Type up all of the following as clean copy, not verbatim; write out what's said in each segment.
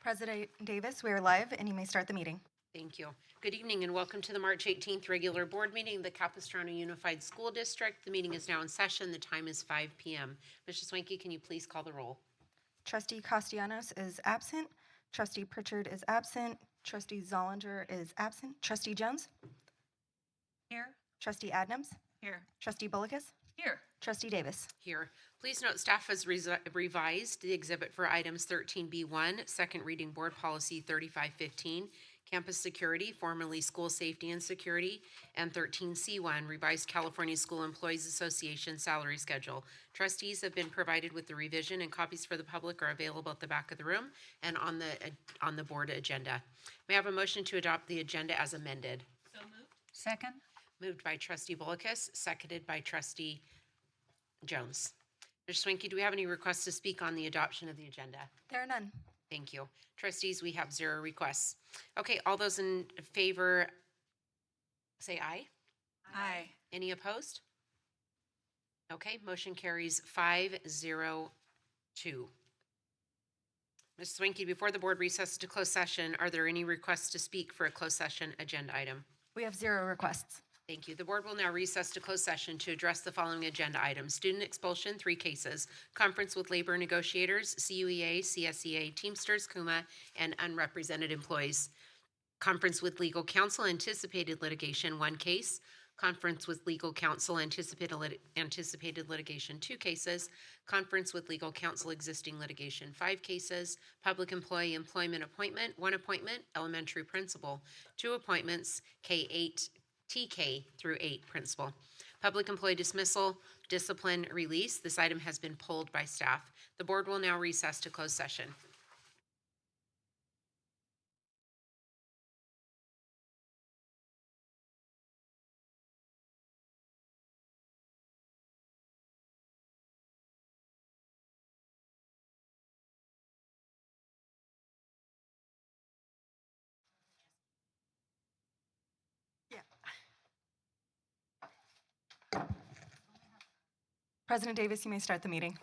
President Davis, we are live and you may start the meeting. Thank you. Good evening and welcome to the March 18th regular board meeting of the Capistrano Unified School District. The meeting is now in session. The time is 5 p.m. Mr. Swanky, can you please call the roll? Trustee Castellanos is absent. Trustee Pritchard is absent. Trustee Zollinger is absent. Trustee Jones? Here. Trustee Adams? Here. Trustee Bullicus? Here. Trustee Davis? Here. Please note staff has revised the exhibit for items 13B1, second reading board policy 3515, campus security, formerly school safety and security, and 13C1, revised California School Employees Association salary schedule. Trustees have been provided with the revision, and copies for the public are available at the back of the room and on the board agenda. May I have a motion to adopt the agenda as amended? So moved. Second. Moved by Trustee Bullicus, seconded by Trustee Jones. Mr. Swanky, do we have any requests to speak on the adoption of the agenda? There are none. Thank you. Trustees, we have 0 requests. Okay, all those in favor say aye. Aye. Any opposed? Okay, motion carries 5-0-2. Ms. Swanky, before the board recesses to closed session, are there any requests to speak for a closed session agenda item? We have 0 requests. Thank you. The board will now recess to closed session to address the following agenda items. Student expulsion, 3 cases. Conference with labor negotiators, CUEA, CSEA, Teamsters, CUMA, and unrepresented employees. Conference with legal counsel, anticipated litigation, 1 case. Conference with legal counsel, anticipated litigation, 2 cases. Conference with legal counsel, existing litigation, 5 cases. Public employee employment appointment, 1 appointment. Elementary principal, 2 appointments. K-8 TK through 8 principal. Public employee dismissal, discipline, release. This item has been pulled by staff. The board will now recess to closed session. President Davis, you may start the meeting.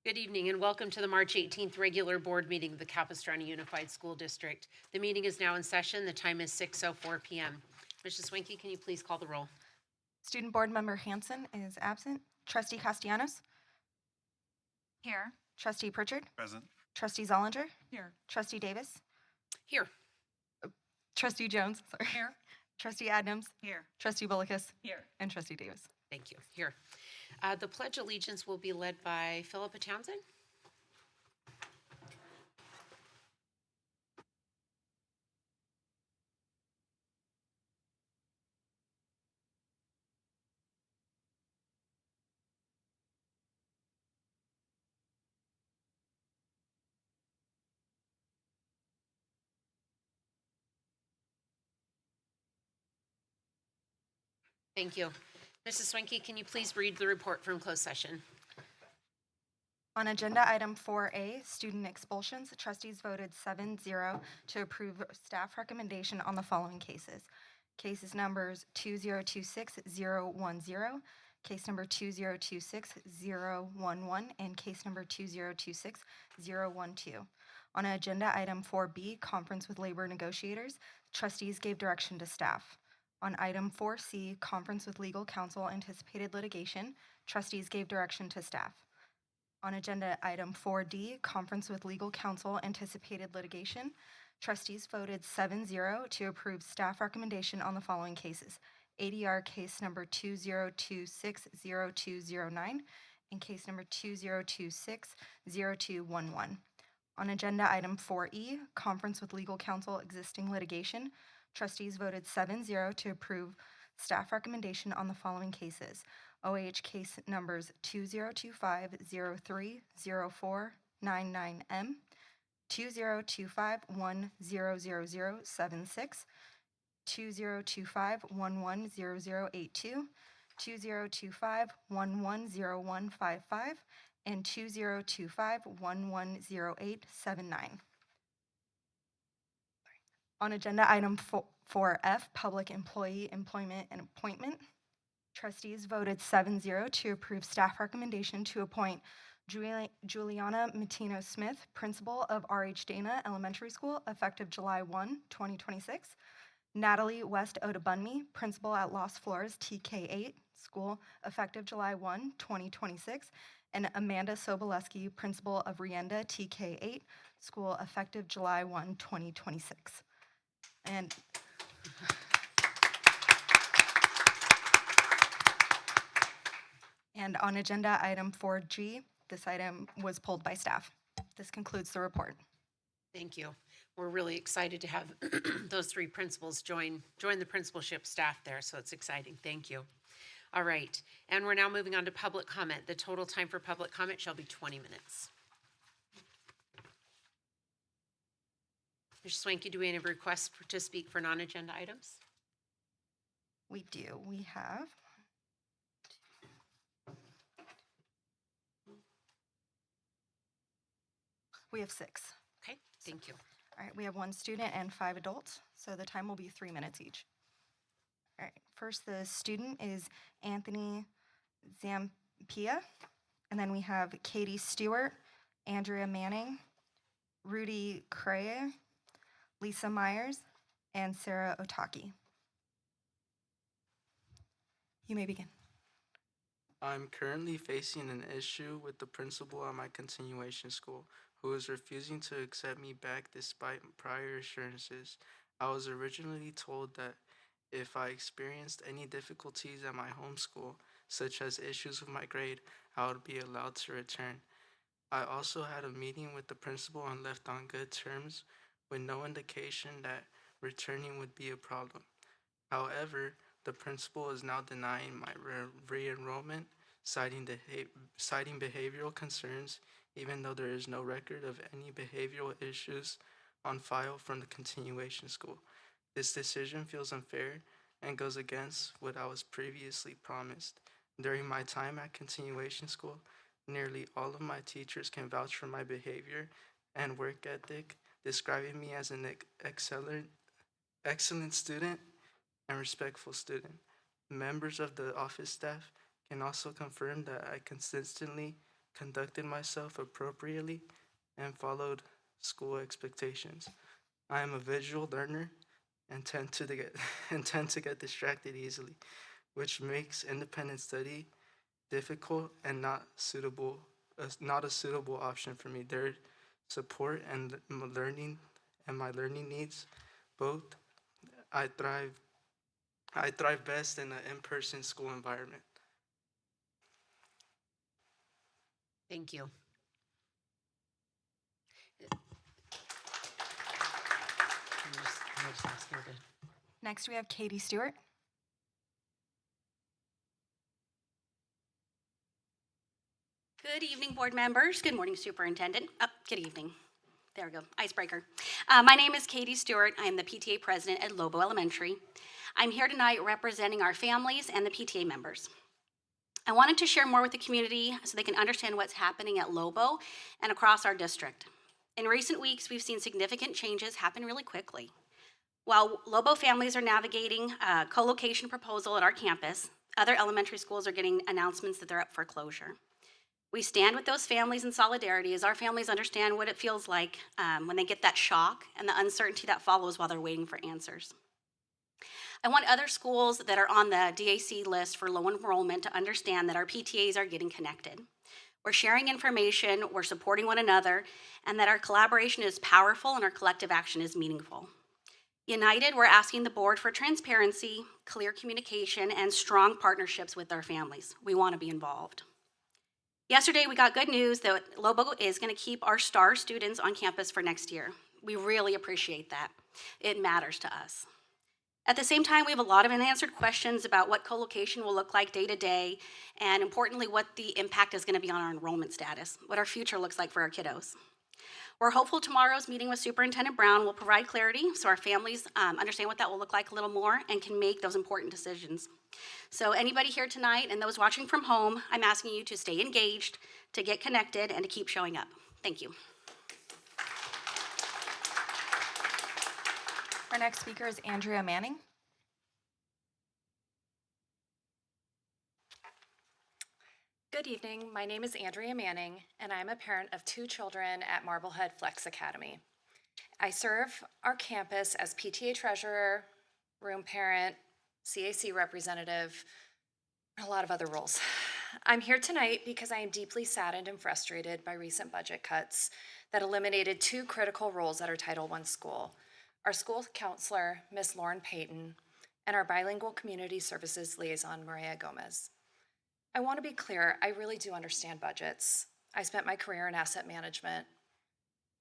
Good evening and welcome to the March 18th regular board meeting of the Capistrano Unified School District. The meeting is now in session. The time is 6:04 p.m. Mrs. Swanky, can you please call the roll? Student Board Member Hanson is absent. Trustee Castellanos? Here. Trustee Pritchard? Present. Trustee Zollinger? Here. Trustee Davis? Here. Trustee Jones? Sorry. Here. Trustee Adams? Here. Trustee Bullicus? Here. And Trustee Davis? Thank you. Here. The Pledge of Allegiance will be led by Philippa Townsend. Thank you. Mrs. Swanky, can you please read the report from closed session? On agenda item 4A, student expulsions, trustees voted 7-0 to approve staff recommendation on the following cases. Cases numbers 2026-010, case number 2026-011, and case number 2026-012. On agenda item 4B, conference with labor negotiators, trustees gave direction to staff. On item 4C, conference with legal counsel, anticipated litigation, trustees gave direction to staff. On agenda item 4D, conference with legal counsel, anticipated litigation, trustees voted 7-0 to approve staff recommendation on the following cases. ADR case number 2026-0209 and case number 2026-0211. On agenda item 4E, conference with legal counsel, existing litigation, trustees voted 7-0 to approve staff recommendation on the following cases. OH case numbers 2025-030499M, 2025-100076, 2025-110082, 2025-110155, and 2025-110879. On agenda item 4F, public employee employment and appointment, trustees voted 7-0 to approve staff recommendation to appoint Juliana Matino Smith, principal of R.H. Dana Elementary School, effective July 1, 2026. Natalie West Odabunmi, principal at Los Flores TK8 School, effective July 1, 2026. And Amanda Soboleski, principal of Rienda TK8 School, effective July 1, 2026. And on agenda item 4G, this item was pulled by staff. This concludes the report. Thank you. We're really excited to have those three principals join the principalship staff there, so it's exciting. Thank you. All right, and we're now moving on to public comment. The total time for public comment shall be 20 minutes. Mr. Swanky, do we have requests to speak for non-agenda items? We do. We have six. Okay, thank you. All right, we have one student and 5 adults, so the time will be 3 minutes each. All right, first the student is Anthony Zampia, and then we have Katie Stewart, Andrea Manning, Rudy Craye, Lisa Myers, and Sarah Otaki. You may begin. I'm currently facing an issue with the principal at my continuation school, who is refusing to accept me back despite prior assurances. I was originally told that if I experienced any difficulties at my home school, such as issues with my grade, I would be allowed to return. I also had a meeting with the principal and left on good terms, with no indication that returning would be a problem. However, the principal is now denying my re-enrollment, citing behavioral concerns, even though there is no record of any behavioral issues on file from the continuation school. This decision feels unfair and goes against what I was previously promised. During my time at continuation school, nearly all of my teachers can vouch for my behavior and work ethic, describing me as an excellent student and respectful student. Members of the office staff can also confirm that I consistently conducted myself appropriately and followed school expectations. I am a visual learner and tend to get distracted easily, which makes independent study difficult and not a suitable option for me. Their support and my learning needs, both. I thrive best in an in-person school environment. Thank you. Next, we have Katie Stewart. Good evening, board members. Good morning, superintendent. Good evening. There we go, icebreaker. My name is Katie Stewart. I am the PTA president at Lobo Elementary. I'm here tonight representing our families and the PTA members. I wanted to share more with the community so they can understand what's happening at Lobo and across our district. In recent weeks, we've seen significant changes happen really quickly. While Lobo families are navigating a co-location proposal at our campus, other elementary schools are getting announcements that they're up for closure. We stand with those families in solidarity as our families understand what it feels like when they get that shock and the uncertainty that follows while they're waiting for answers. I want other schools that are on the DAC list for low enrollment to understand that our PTAs are getting connected. We're sharing information, we're supporting one another, and that our collaboration is powerful and our collective action is meaningful. United, we're asking the board for transparency, clear communication, and strong partnerships with our families. We want to be involved. Yesterday, we got good news that Lobo is going to keep our star students on campus for next year. We really appreciate that. It matters to us. At the same time, we have a lot of unanswered questions about what co-location will look like day to day, and importantly, what the impact is going to be on our enrollment status, what our future looks like for our kiddos. We're hopeful tomorrow's meeting with Superintendent Brown will provide clarity so our families understand what that will look like a little more and can make those important decisions. So anybody here tonight and those watching from home, I'm asking you to stay engaged, to get connected, and to keep showing up. Thank you. Our next speaker is Andrea Manning. Good evening. My name is Andrea Manning, and I'm a parent of 2 children at Marblehead Flex Academy. I serve our campus as PTA treasurer, room parent, CAC representative, and a lot of other roles. I'm here tonight because I am deeply saddened and frustrated by recent budget cuts that eliminated 2 critical roles at our Title I school: our school counselor, Miss Lauren Payton, and our bilingual community services liaison, Maria Gomez. I want to be clear, I really do understand budgets. I spent my career in asset management.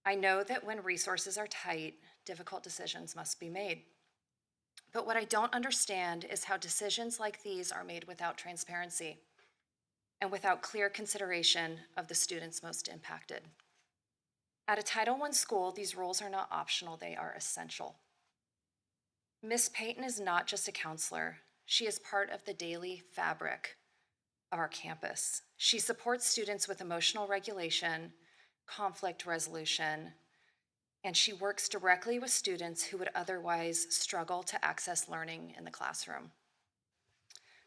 I know that when resources are tight, difficult decisions must be made. But what I don't understand is how decisions like these are made without transparency and without clear consideration of the students most impacted. At a Title I school, these roles are not optional, they are essential. Miss Payton is not just a counselor, she is part of the daily fabric of our campus. She supports students with emotional regulation, conflict resolution, and she works directly with students who would otherwise struggle to access learning in the classroom.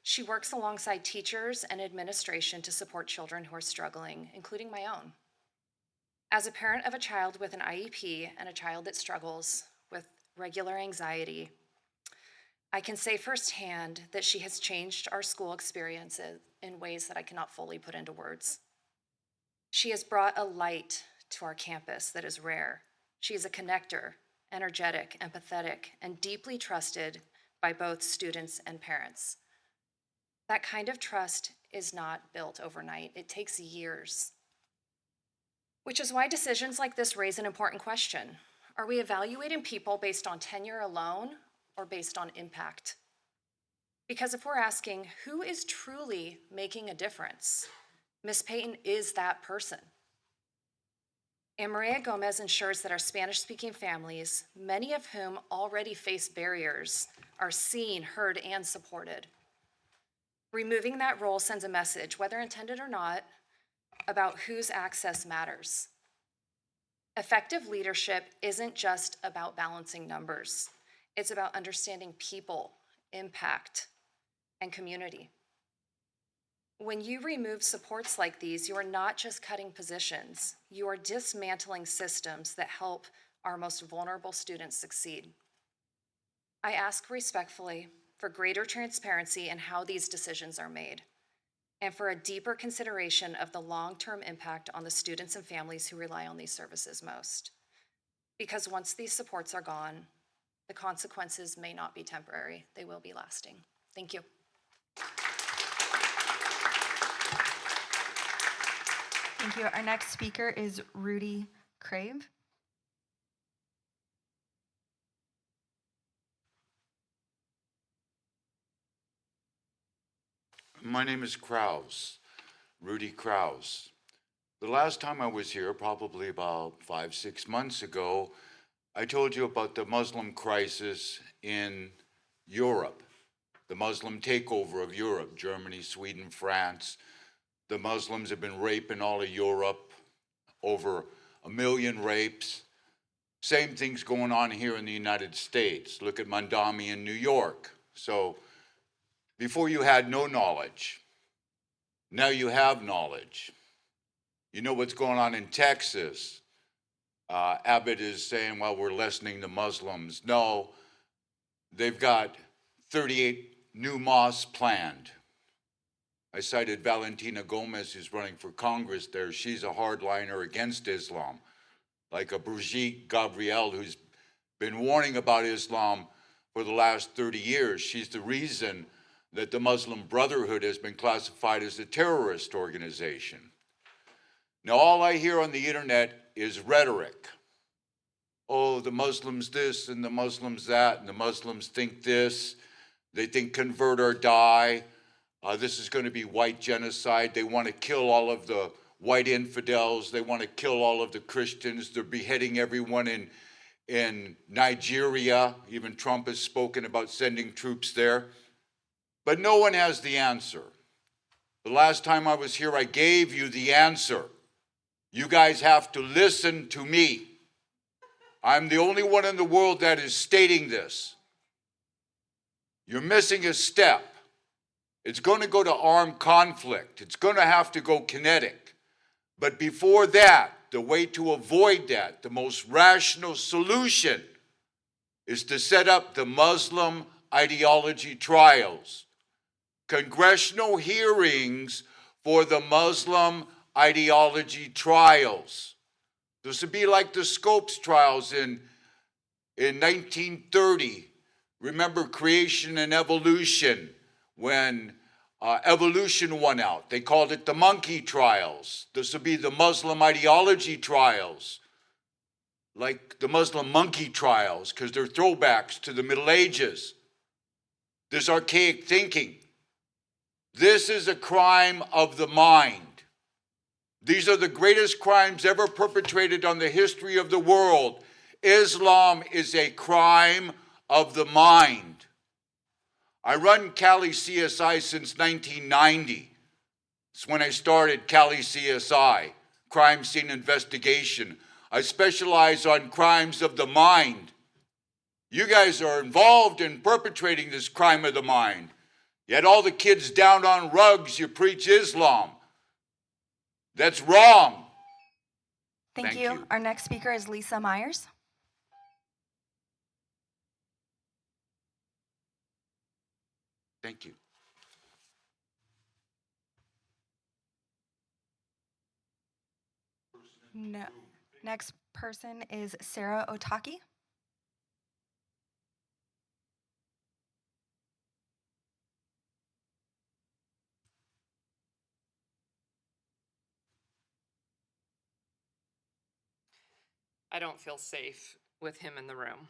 She works alongside teachers and administration to support children who are struggling, including my own. As a parent of a child with an IEP and a child that struggles with regular anxiety, I can say firsthand that she has changed our school experiences in ways that I cannot fully put into words. She has brought a light to our campus that is rare. She is a connector, energetic, empathetic, and deeply trusted by both students and parents. That kind of trust is not built overnight. It takes years. Which is why decisions like this raise an important question. Are we evaluating people based on tenure alone or based on impact? Because if we're asking who is truly making a difference, Ms. Payton is that person. And Maria Gomez ensures that our Spanish-speaking families, many of whom already face barriers, are seen, heard, and supported. Removing that role sends a message, whether intended or not, about whose access matters. Effective leadership isn't just about balancing numbers. It's about understanding people, impact, and community. When you remove supports like these, you are not just cutting positions, you are dismantling systems that help our most vulnerable students succeed. I ask respectfully for greater transparency in how these decisions are made, and for a deeper consideration of the long-term impact on the students and families who rely on these services most. Because once these supports are gone, the consequences may not be temporary, they will be lasting. Thank you. Thank you. Our next speaker is Rudy Crave. My name is Krause, Rudy Krause. The last time I was here, probably about 5-6 months ago, I told you about the Muslim crisis in Europe, the Muslim takeover of Europe, Germany, Sweden, France. The Muslims have been raping all of Europe, over 1 million rapes. Same thing's going on here in the United States. Look at Mandami in New York. So before you had no knowledge, now you have knowledge. You know what's going on in Texas. Abbott is saying, well, we're lessening the Muslims. No, they've got 38 new mosques planned. I cited Valentina Gomez, who's running for Congress there. She's a hardliner against Islam, like a Brigitte Gabriel, who's been warning about Islam for the last 30 years. She's the reason that the Muslim Brotherhood has been classified as a terrorist organization. Now, all I hear on the internet is rhetoric. Oh, the Muslims this and the Muslims that, and the Muslims think this. They think convert or die. This is going to be white genocide. They want to kill all of the white infidels. They want to kill all of the Christians. They're beheading everyone in Nigeria. Even Trump has spoken about sending troops there. But no one has the answer. The last time I was here, I gave you the answer. You guys have to listen to me. I'm the only one in the world that is stating this. You're missing a step. It's going to go to armed conflict. It's going to have to go kinetic. But before that, the way to avoid that, the most rational solution, is to set up the Muslim ideology trials, congressional hearings for the Muslim ideology trials. This would be like the Scopes trials in 1930. Remember Creation and Evolution, when evolution won out. They called it the monkey trials. This would be the Muslim ideology trials, like the Muslim monkey trials, because they're throwbacks to the Middle Ages. This archaic thinking. This is a crime of the mind. These are the greatest crimes ever perpetrated on the history of the world. Islam is a crime of the mind. I run Cali CSI since 1990. It's when I started Cali CSI, Crime Scene Investigation. I specialize on crimes of the mind. You guys are involved in perpetrating this crime of the mind. Yet all the kids down on rugs, you preach Islam. That's wrong. Thank Thank you. you. Our next speaker is Lisa Myers. Thank you. No. Next person is Sarah Otaki. I don't feel safe with him in the room.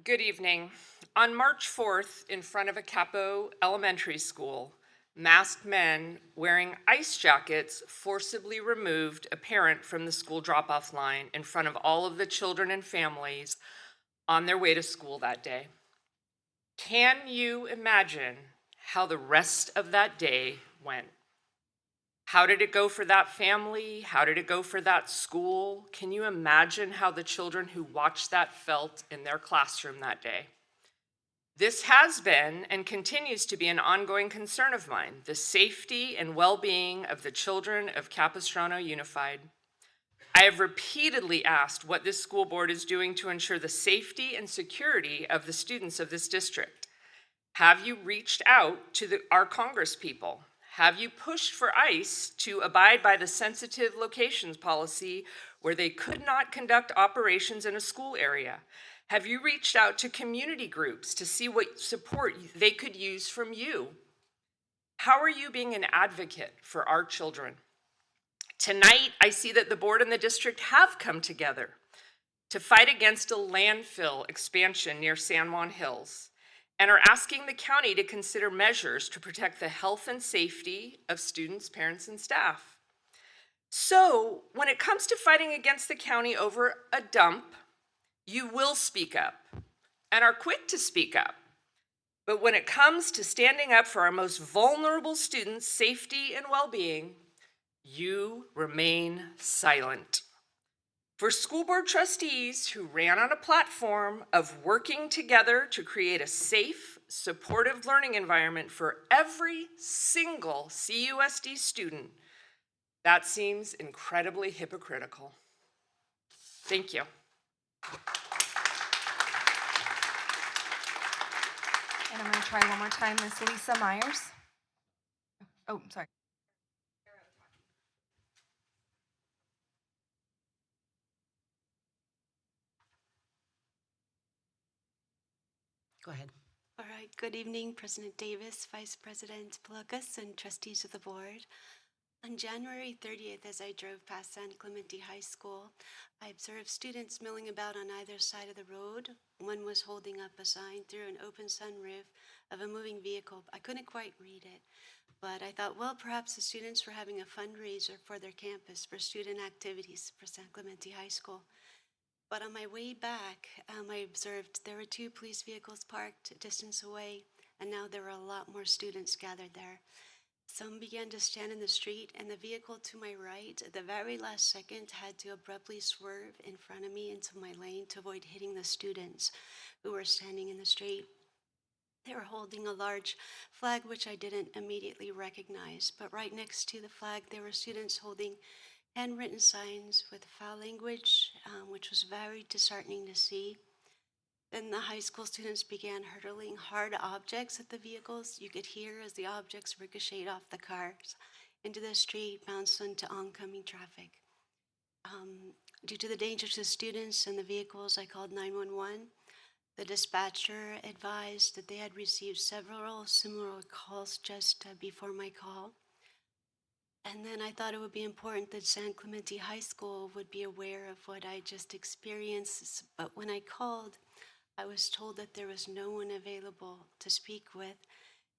Good evening. On March 4th, in front of a Capo elementary school, masked men wearing ice jackets forcibly removed a parent from the school drop-off line in front of all of the children and families on their way to school that day. Can you imagine how the rest of that day went? How did it go for that family? How did it go for that school? Can you imagine how the children who watched that felt in their classroom that day? This has been and continues to be an ongoing concern of mine, the safety and well-being of the children of Capistrano Unified. I have repeatedly asked what this school board is doing to ensure the safety and security of the students of this district. Have you reached out to our Congress people? Have you pushed for ICE to abide by the sensitive locations policy where they could not conduct operations in a school area? Have you reached out to community groups to see what support they could use from you? How are you being an advocate for our children? Tonight, I see that the board and the district have come together to fight against a landfill expansion near San Juan Hills, and are asking the county to consider measures to protect the health and safety of students, parents, and staff. So, when it comes to fighting against the county over a dump, you will speak up and are quick to speak up. But when it comes to standing up for our most vulnerable students' safety and well-being, you remain silent. For school board trustees who ran on a platform of working together to create a safe, supportive learning environment for every single CUSD student, that seems incredibly hypocritical. Thank you. And I'm going to try one more time, Miss Lisa Myers. Oh, sorry. Go ahead. All right, good evening, President Davis, Vice President Pelucas, and trustees of the board. On January 30th, as I drove past San Clemente High School, I observed students milling about on either side of the road. One was holding up a sign through an open sunroof of a moving vehicle. I couldn't quite read it, but I thought, well, perhaps the students were having a fundraiser for their campus for student activities for San Clemente High School. But on my way back, I observed there were 2 police vehicles parked a distance away, and now there were a lot more students gathered there. Some began to stand in the street, and the vehicle to my right, at the very last second, had to abruptly swerve in front of me into my lane to avoid hitting the students who were standing in the street. They were holding a large flag, which I didn't immediately recognize. But right next to the flag, there were students holding handwritten signs with foul language, which was very disheartening to see. Then the high school students began hurling hard objects at the vehicles. You could hear as the objects ricocheted off the cars into the street, bounced into oncoming traffic. Due to the danger to the students and the vehicles, I called 911. The dispatcher advised that they had received several similar calls just before my call. And then I thought it would be important that San Clemente High School would be aware of what I just experienced. But when I called, I was told that there was no one available to speak with.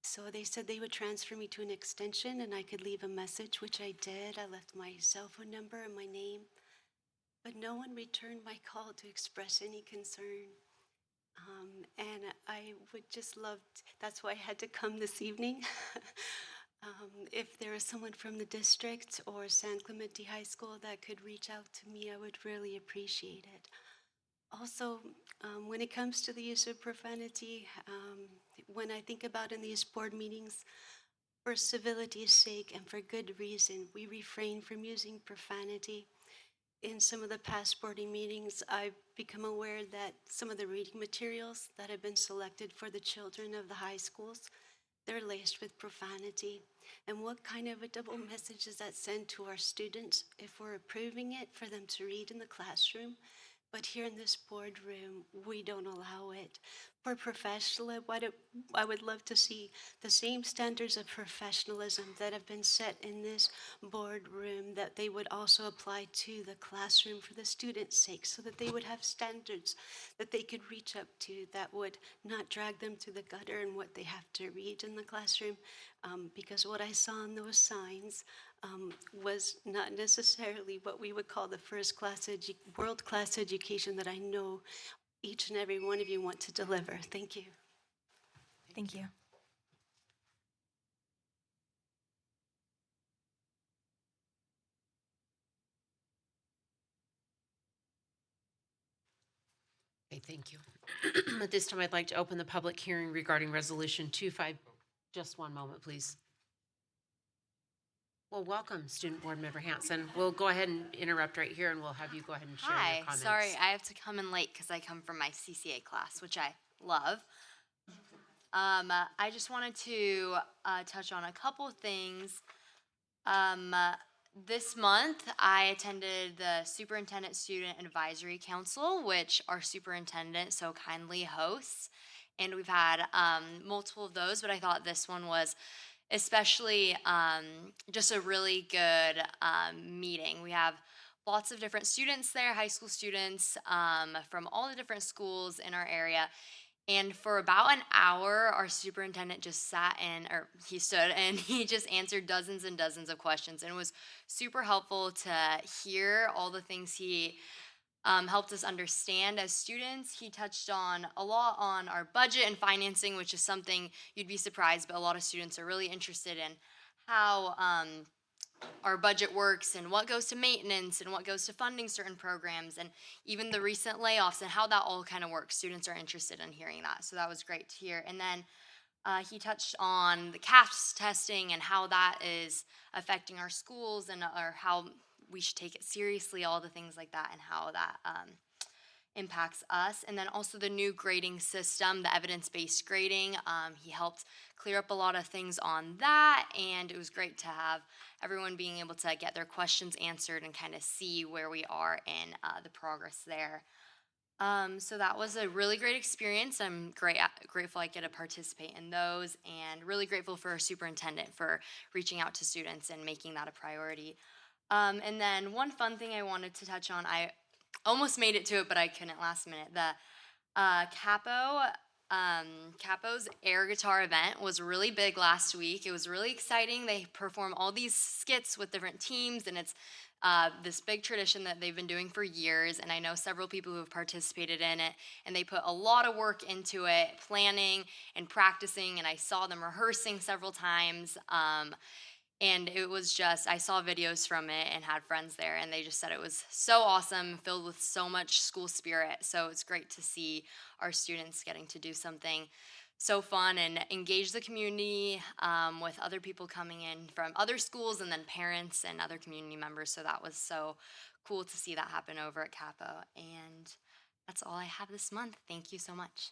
So they said they would transfer me to an extension and I could leave a message, which I did. I left my cell phone number and my name, but no one returned my call to express any concern. And I would just love, that's why I had to come this evening. If there was someone from the district or San Clemente High School that could reach out to me, I would really appreciate it. Also, when it comes to the use of profanity, when I think about in these board meetings, for civility's sake and for good reason, we refrain from using profanity. In some of the past boarding meetings, I've become aware that some of the reading materials that have been selected for the children of the high schools, they're laced with profanity. And what kind of a double message does that send to our students if we're approving it for them to read in the classroom, but here in this boardroom, we don't allow it? For professional, I would love to see the same standards of professionalism that have been set in this boardroom, that they would also apply to the classroom for the students' sake, so that they would have standards that they could reach up to that would not drag them to the gutter in what they have to read in the classroom. Because what I saw in those signs was not necessarily what we would call the first-class, world-class education that I know each and every one of you want to deliver. Thank you. Thank you. Okay, thank you. At this time, I'd like to open the public hearing regarding Resolution 25. Just one moment, please. Well, welcome, Student Board Member Hanson. We'll go ahead and interrupt right here, and we'll have you go ahead and share your Hi, comments. sorry, I have to come in late because I come from my CCA class, which I love. I just wanted to touch on a couple things. This month, I attended the Superintendent Student Advisory Council, which our superintendent so kindly hosts. And we've had multiple of those, but I thought this one was especially just a really good meeting. We have lots of different students there, high school students from all the different schools in our area. And for about an hour, our superintendent just he stood and he just answered dozens and dozens of questions. And it was super helpful to hear all the things he helped us understand as students. He touched on a lot on our budget and financing, which is something you'd be surprised, but a lot of students are really interested in how our budget works and what goes to maintenance and what goes to funding certain programs, and even the recent layoffs and how that all kind of works. Students are interested in hearing that, so that was great to hear. And then he touched on the CAPS testing and how that is affecting our schools, and or how we should take it seriously, all the things like that, and how that impacts us. And then also the new grading system, the evidence-based grading. He helped clear up a lot of things on that, and it was great to have everyone being able to get their questions answered and kind of see where we are in the progress there. So that was a really great experience. I'm grateful I get to participate in those, and really grateful for our superintendent for reaching out to students and making that a priority. And then one fun thing I wanted to touch on, I almost made it to it, but I couldn't last minute. The Capo's air guitar event was really big last week. It was really exciting. They perform all these skits with different teams, and it's this big tradition that they've been doing for years. And I know several people who have participated in it, and they put a lot of work into it, planning and practicing, and I saw them rehearsing several times. And it was just, I saw videos from it and had friends there, and they just said it was so awesome, filled with so much school spirit. So it's great to see our students getting to do something so fun and engage the community with other people coming in from other schools and then parents and other community members. So that was so cool to see that happen over at Capo. And that's all I have this month. Thank you so much.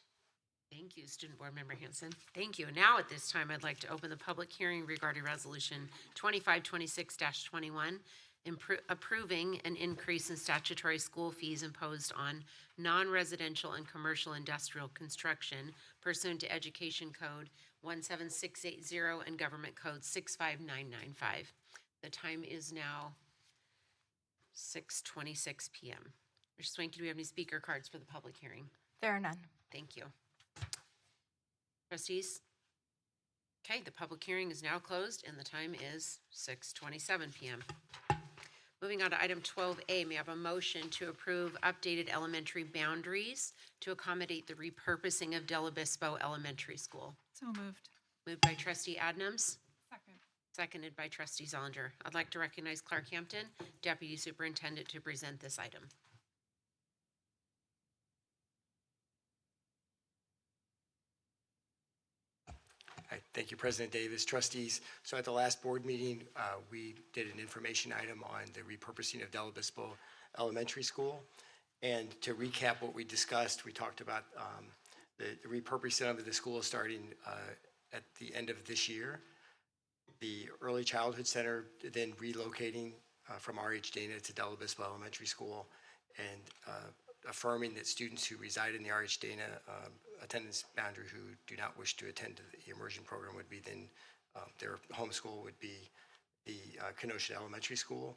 Thank you, Student Board Member Hanson. Thank you. Now at this time, I'd like to open the public hearing regarding Resolution 2526-21, approving an increase in statutory school fees imposed on non-residential and commercial industrial construction pursuant to Education Code 17680 and Government Code 65995. The time is now 6:26 p.m. Mr. Swanky, do we have any speaker cards for the public hearing? There are none. Thank you. Trustees? Okay, the public hearing is now closed and the time is 6:27 p.m. Moving on to item 12A, may I have a motion to approve updated elementary boundaries to accommodate the repurposing of Del Obispo Elementary School? So moved. Moved by trustee Adnams, Second. seconded by trustee Zollinger. I'd like to recognize Clark Hampton, Deputy Superintendent, to present this item. Hi, thank you, President Davis, trustees. So at the last board meeting, we did an information item on the repurposing of Del Obispo Elementary School. And to recap what we discussed, we talked about the repurposing of the school starting at the end of this year. The Early Childhood Center then relocating from R.H. Dana to Del Obispo Elementary School, and affirming that students who reside in the R.H. Dana attendance boundary who do not wish to attend the immersion program would be then, their home school would be the Kenosha Elementary School,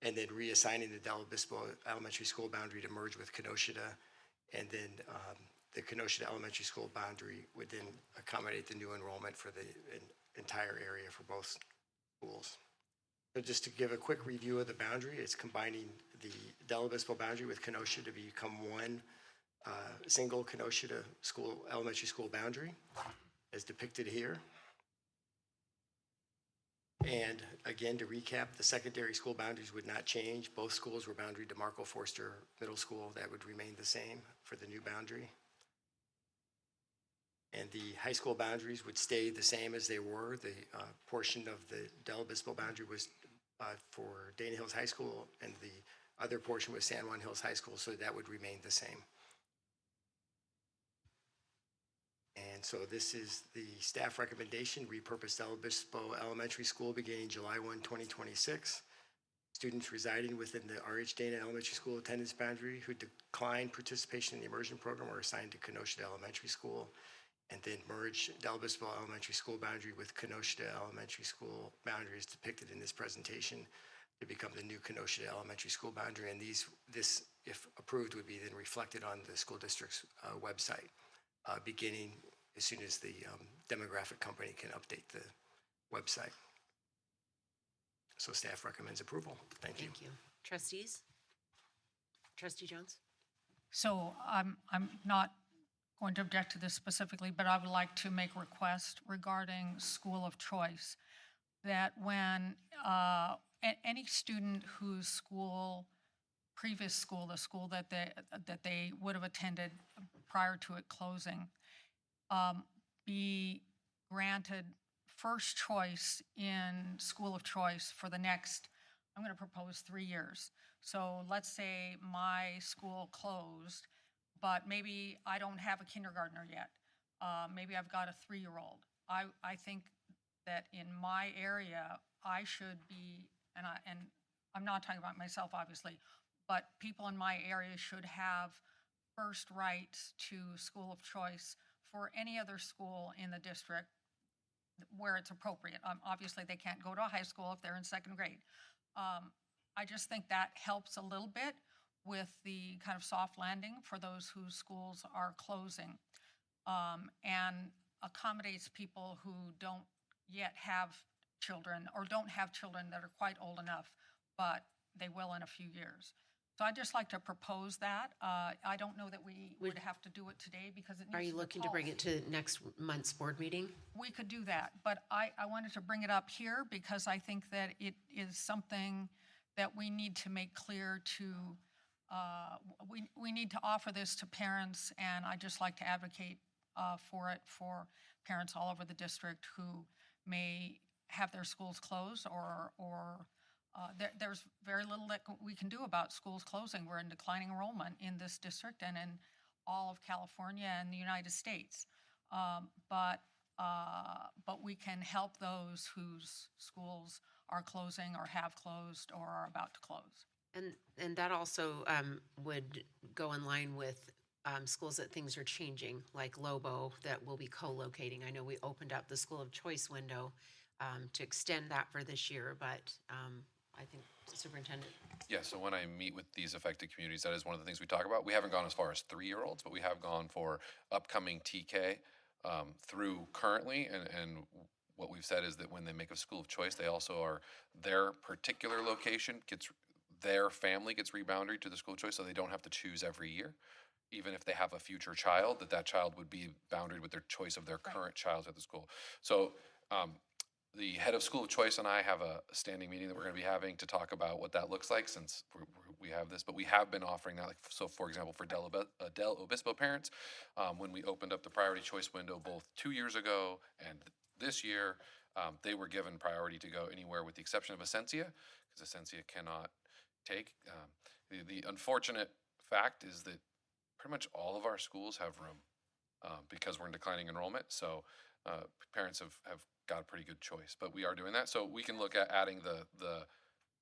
and then reassigning the Del Obispo Elementary School boundary to merge with Kenosha, and then the Kenosha Elementary School boundary would then accommodate the new enrollment for the entire area for both schools. So just to give a quick review of the boundary, it's combining the Del Obispo boundary with Kenosha to become one single Kenosha school, elementary school boundary, as depicted here. And again, to recap, the secondary school boundaries would not change. Both schools were boundary to Marco Forster Middle School. That would remain the same for the new boundary. And the high school boundaries would stay the same as they were. The portion of the Del Obispo boundary was for Dana Hills High School, and the other portion was San Juan Hills High School, so that would remain the same. And so this is the staff recommendation: repurpose Del Obispo Elementary School beginning July 1, 2026. Students residing within the R.H. Dana Elementary School attendance boundary who decline participation in the immersion program are assigned to Kenosha Elementary School, and then merge Del Obispo Elementary School boundary with Kenosha Elementary School boundaries depicted in this presentation to become the new Kenosha Elementary School boundary. And this, if approved, would be then reflected on the school district's website, beginning as soon as the demographic company can update the website. So staff recommends approval. Thank you. Thank you. Trustees? Trustee Jones? So I'm not going to object to this specifically, but I would like to make a request regarding school of choice, that when any student whose school, previous school, the school that they would have attended prior to it closing, be granted first choice in school of choice for the next, I'm going to propose 3 years. So let's say my school closed, but maybe I don't have a kindergartner yet. Maybe I've got a 3-year-old. I think that in my area, I should be, and I'm not talking about myself, obviously, but people in my area should have first right to school of choice for any other school in the district where it's appropriate. Obviously, they can't go to a high school if they're in 2nd grade. I just think that helps a little bit with the kind of soft landing for those whose schools are closing, and accommodates people who don't yet have children or don't have children that are quite old enough, but they will in a few years. So I'd just like to propose that. I don't know that we would have to do it today because it needs to Are be you looking to bring it to next month's board meeting? We could do that, but I wanted to bring it up here because I think that it is something that we need to make clear to, we need to offer this to parents, and I'd just like to advocate for it for parents all over the district who may have their schools closed there's very little that we can do about schools closing. We're in declining enrollment in this district and in all of California and the United States. But we can help those whose schools are closing or have closed or are about to close. And that also would go in line with schools that things are changing, like Lobo, that will be co-locating. I know we opened up the school of choice window to extend that for this year, but I think the superintendent. Yeah, so when I meet with these affected communities, that is one of the things we talk about. We haven't gone as far as 3-year-olds, but we have gone for upcoming TK through currently, and what we've said is that when they make a school of choice, they also are, their particular location gets, their family gets reboundaried to the school of choice, so they don't have to choose every year. Even if they have a future child, that child would be boundaried with their choice of their current child at the school. So the head of school of choice and I have a standing meeting that we're going to be having to talk about what that looks like, since we have this, but we have been offering that. Like, so for example, for Del Obispo parents, when we opened up the priority choice window both 2 years ago and this year, they were given priority to go anywhere with the exception of Ascensia, because Ascensia cannot take. The unfortunate fact is that pretty much all of our schools have room because we're in declining enrollment. So parents have got a pretty good choice, but we are doing that. So we can look at adding the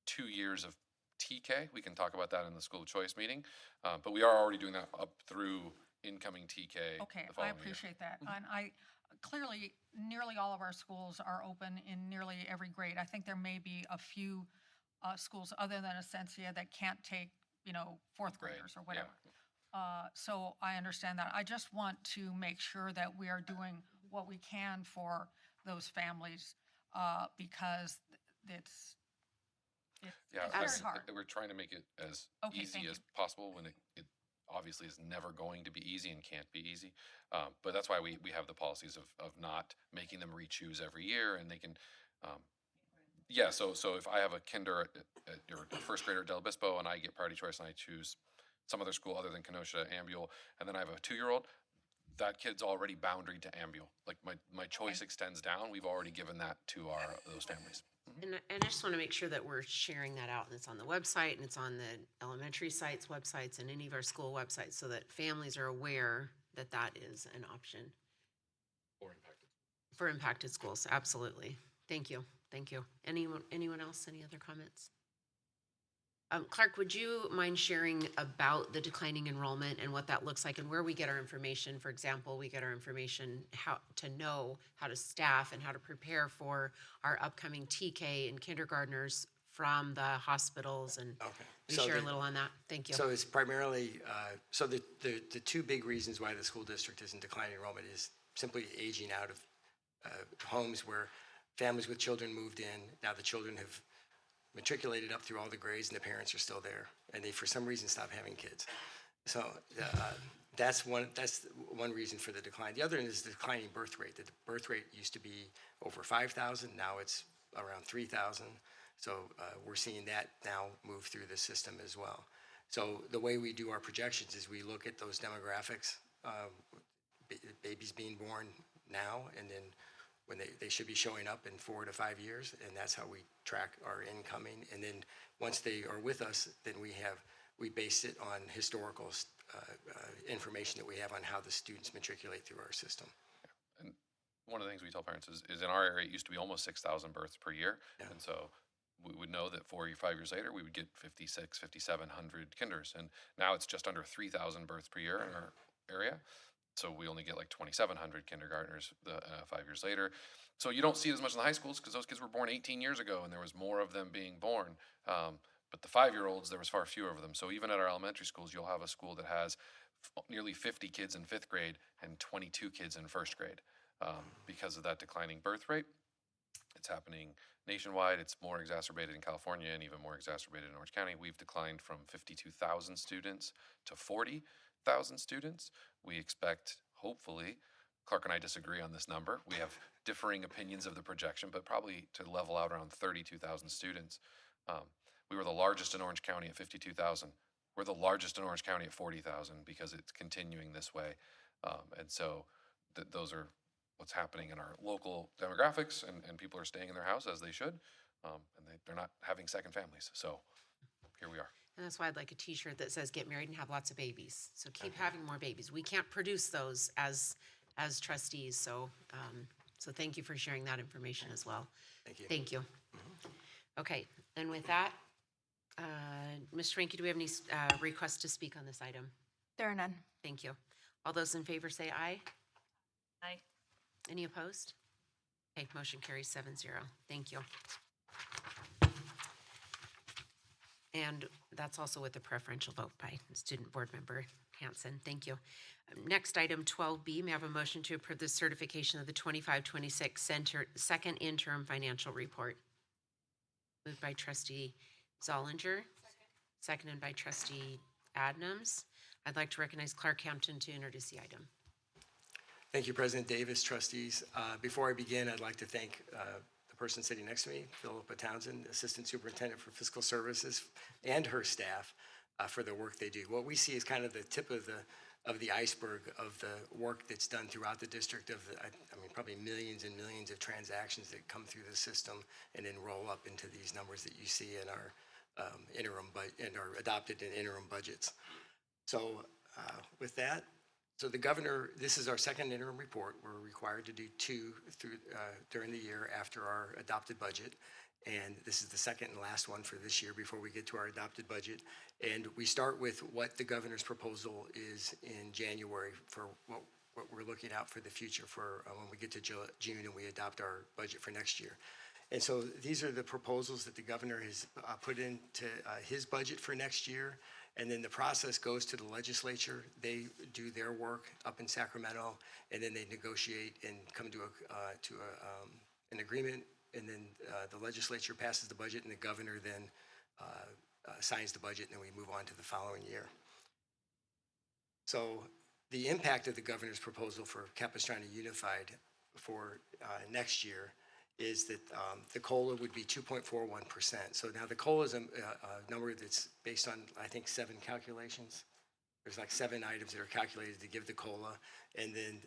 2 years of TK. We can talk about that in the school of choice meeting, but we are already doing that up through incoming TK. Okay, the following I appreciate that. And I clearly, nearly all of our schools are open in nearly every grade. I think there may be a few schools other than Ascensia that can't take, fourth graders or whatever. So I understand that. I just want to make sure that we are doing what we can for those families because it's very hard. We're trying to make it as Okay, easy thank as you. possible when it obviously is never going to be easy and can't be easy. But that's why we have the policies of not making them re-choose every year, and they can, so if I have a kinder or a first grader at Del Obispo and I get priority choice and I choose some other school other than Kenosha, Ambule, and then I have a 2-year-old, that kid's already boundaried to Ambule. Like my choice extends down. We've already given that to those families. And I just want to make sure that we're sharing that out, and it's on the website, and it's on the elementary sites websites, and any of our school websites, so that families are aware that that is an option for impacted schools. Absolutely. Thank you. Anyone else? Any other comments? Clark, would you mind sharing about the declining enrollment and what that looks like and where we get our information? For example, we get our information how to know how to staff and how to prepare for our upcoming TK and kindergartners from the hospitals, and we share a little on that. Thank you. So it's primarily, the two big reasons why the school district is in declining enrollment is simply aging out of homes where families with children moved in. Now the children have matriculated up through all the grades and the parents are still there, and they for some reason stopped having kids. So that's one reason for the decline. The other is the declining birth rate. The birth rate used to be over 5,000, now it's around 3,000. So we're seeing that now move through the system as well. So the way we do our projections is we look at those demographics, babies being born now, and then when they should be showing up in 4 to 5 years, and that's how we track our incoming. And then once they are with us, then we base it on historical information that we have on how the students matriculate through our system. And one of the things we tell parents is in our area, it used to be almost 6,000 births per year. Yeah. And so we would know that 4 or 5 years later, we would get 5,700 kinders. And now it's just under 3,000 births per year in our area. So we only get like 2,700 kindergartners 5 years later. So you don't see it as much in the high schools because those kids were born 18 years ago and there was more of them being born. But the 5-year-olds, there was far fewer of them. So even at our elementary schools, you'll have a school that has nearly 50 kids in 5th grade and 22 kids in 1st grade because of that declining birth rate. It's happening nationwide. It's more exacerbated in California and even more exacerbated in Orange County. We've declined from 52,000 students to 40,000 students. We expect, hopefully, Clark and I disagree on this number. We have differing opinions of the projection, but probably to level out around 32,000 students. We were the largest in Orange County at 52,000. We're the largest in Orange County at 40,000 because it's continuing this way. And so that those are what's happening in our local demographics, and people are staying in their house as they should, and they're not having second families. So here we are. And that's why I'd like a T-shirt that says "Get married and have lots of babies." So keep having more babies. We can't produce those as trustees. So so thank you for sharing that information as well. Thank you. Thank you. Okay, and with that, Ms. Schwenke, do we have any requests to speak on this item? There are none. Thank you. All those in favor say aye. Aye. Any opposed? Okay, motion carries 7-0. Thank you. And that's also with a preferential vote by Student Board Member Hanson. Thank you. Next item, 12B, may I have a motion to approve the certification of the 25-26 second interim financial report? Moved by Trustee Zollinger. Seconded by Trustee Adnams. I'd like to recognize Clark Hampton to introduce the item. Thank you, President Davis, trustees. Before I begin, I'd like to thank the person sitting next to me, Philippa Townsend, Assistant Superintendent for Fiscal Services, and her staff for the work they do. What we see is kind of the tip of the iceberg of the work that's done throughout the district I mean, probably millions and millions of transactions that come through the system and then roll up into these numbers that you see in our our adopted and interim budgets. So with that, so the governor, this is our second interim report. We're required to do two during the year after our adopted budget. And this is the second and last one for this year before we get to our adopted budget. And we start with what the governor's proposal is in January for what we're looking out for the future for when we get to June and we adopt our budget for next year. And so these are the proposals that the governor has put into his budget for next year. And then the process goes to the legislature. They do their work up in Sacramento, and then they negotiate and come to an agreement. And then the legislature passes the budget, and the governor then signs the budget, and then we move on to the following year. So the impact of the governor's proposal for Capistrano Unified for next year is that the COLA would be 2.41%. So now the COLA is a number that's based on, I think, 7 calculations. There's like 7 items that are calculated to give the COLA, and then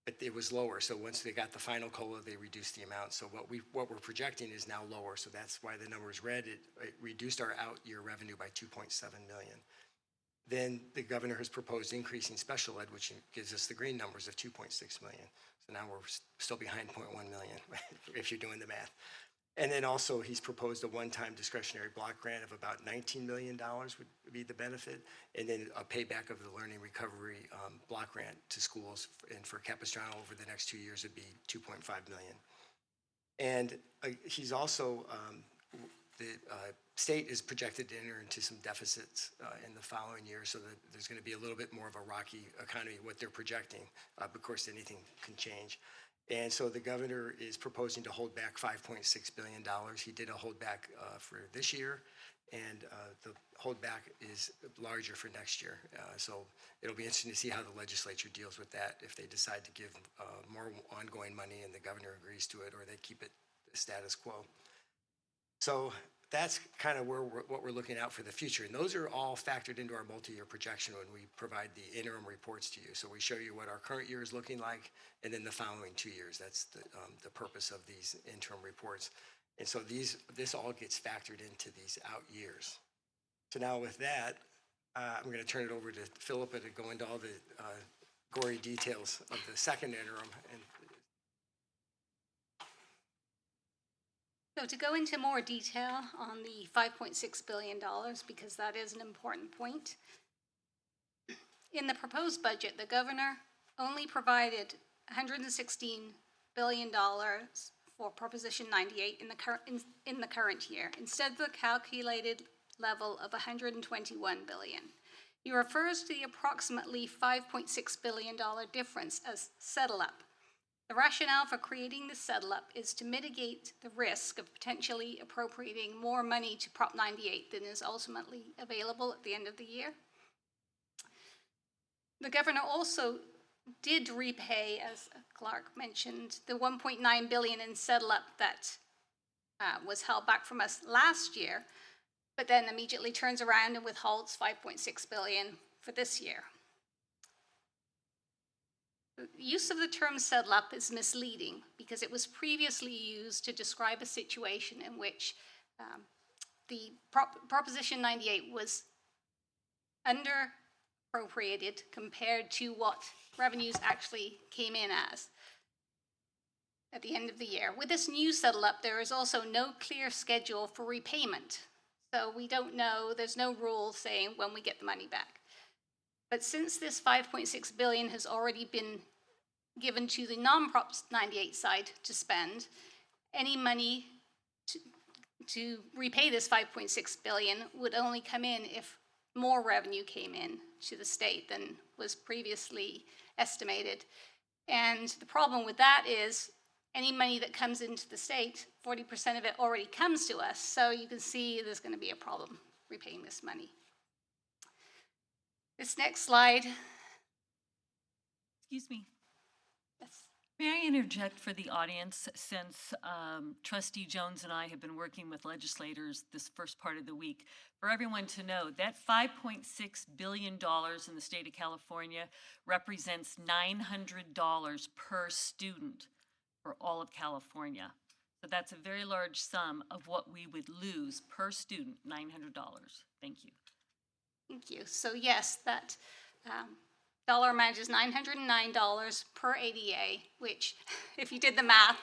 but it was lower. So once they got the final COLA, they reduced the amount. So what we're projecting is now lower. So that's why the number is red. It reduced our out-year revenue by $2.7 million. Then the governor has proposed increasing special ed, which gives us the green numbers of $2.6 million. So now we're still behind $0.1 million, if you're doing the math. And then also he's proposed a one-time discretionary block grant of about $19 million would be the benefit, and then a payback of the learning recovery block grant to schools, and for Capistrano over the next 2 years would be $2.5 million. And he's also, the state is projected to enter into some deficits in the following year, so that there's going to be a little bit more of a rocky economy, what they're projecting. Of course, anything can change. And so the governor is proposing to hold back $5.6 billion. He did a holdback for this year, and the holdback is larger for next year. So it'll be interesting to see how the legislature deals with that, if they decide to give more ongoing money and the governor agrees to it, or they keep it status quo. So that's kind of what we're looking out for the future. And those are all factored into our multi-year projection when we provide the interim reports to you. So we show you what our current year is looking like, and then the following 2 years. That's the purpose of these interim reports. And so this all gets factored into these out years. So now with that, I'm going to turn it over to Philippa to go into all the gory details of the second interim. And So to go into more detail on the $5.6 billion, because that is an important point. In the proposed budget, the governor only provided $116 billion for Proposition 98 in the current year, instead of the calculated level of $121 billion. He refers to the approximately $5.6 billion difference as settle up. The rationale for creating the settle up is to mitigate the risk of potentially appropriating more money to Prop 98 than is ultimately available at the end of the year. The governor also did repay, as Clark mentioned, the $1.9 billion in settle up that was held back from us last year, but then immediately turns around and withholds $5.6 billion for this year. The use of the term settle up is misleading because it was previously used to describe a situation in which the Proposition 98 was under appropriated compared to what revenues actually came in as at the end of the year. With this new settle up, there is also no clear schedule for repayment. So we don't know, there's no rule saying when we get the money back. But since this $5.6 billion has already been given to the non-Prop 98 side to spend, any money to repay this $5.6 billion would only come in if more revenue came in to the state than was previously estimated. And the problem with that is any money that comes into the state, 40% of it already comes to us. So you can see there's going to be a problem repaying this money. This next slide. Excuse me. Yes. May I interject for the audience, since Trustee Jones and I have been working with legislators this first part of the week, for everyone to know that $5.6 billion in the state of California represents $900 per student for all of California. So that's a very large sum of what we would lose per student, $900. Thank you. Thank you. So yes, that dollar amount is $909 per ADA, which, if you did the math,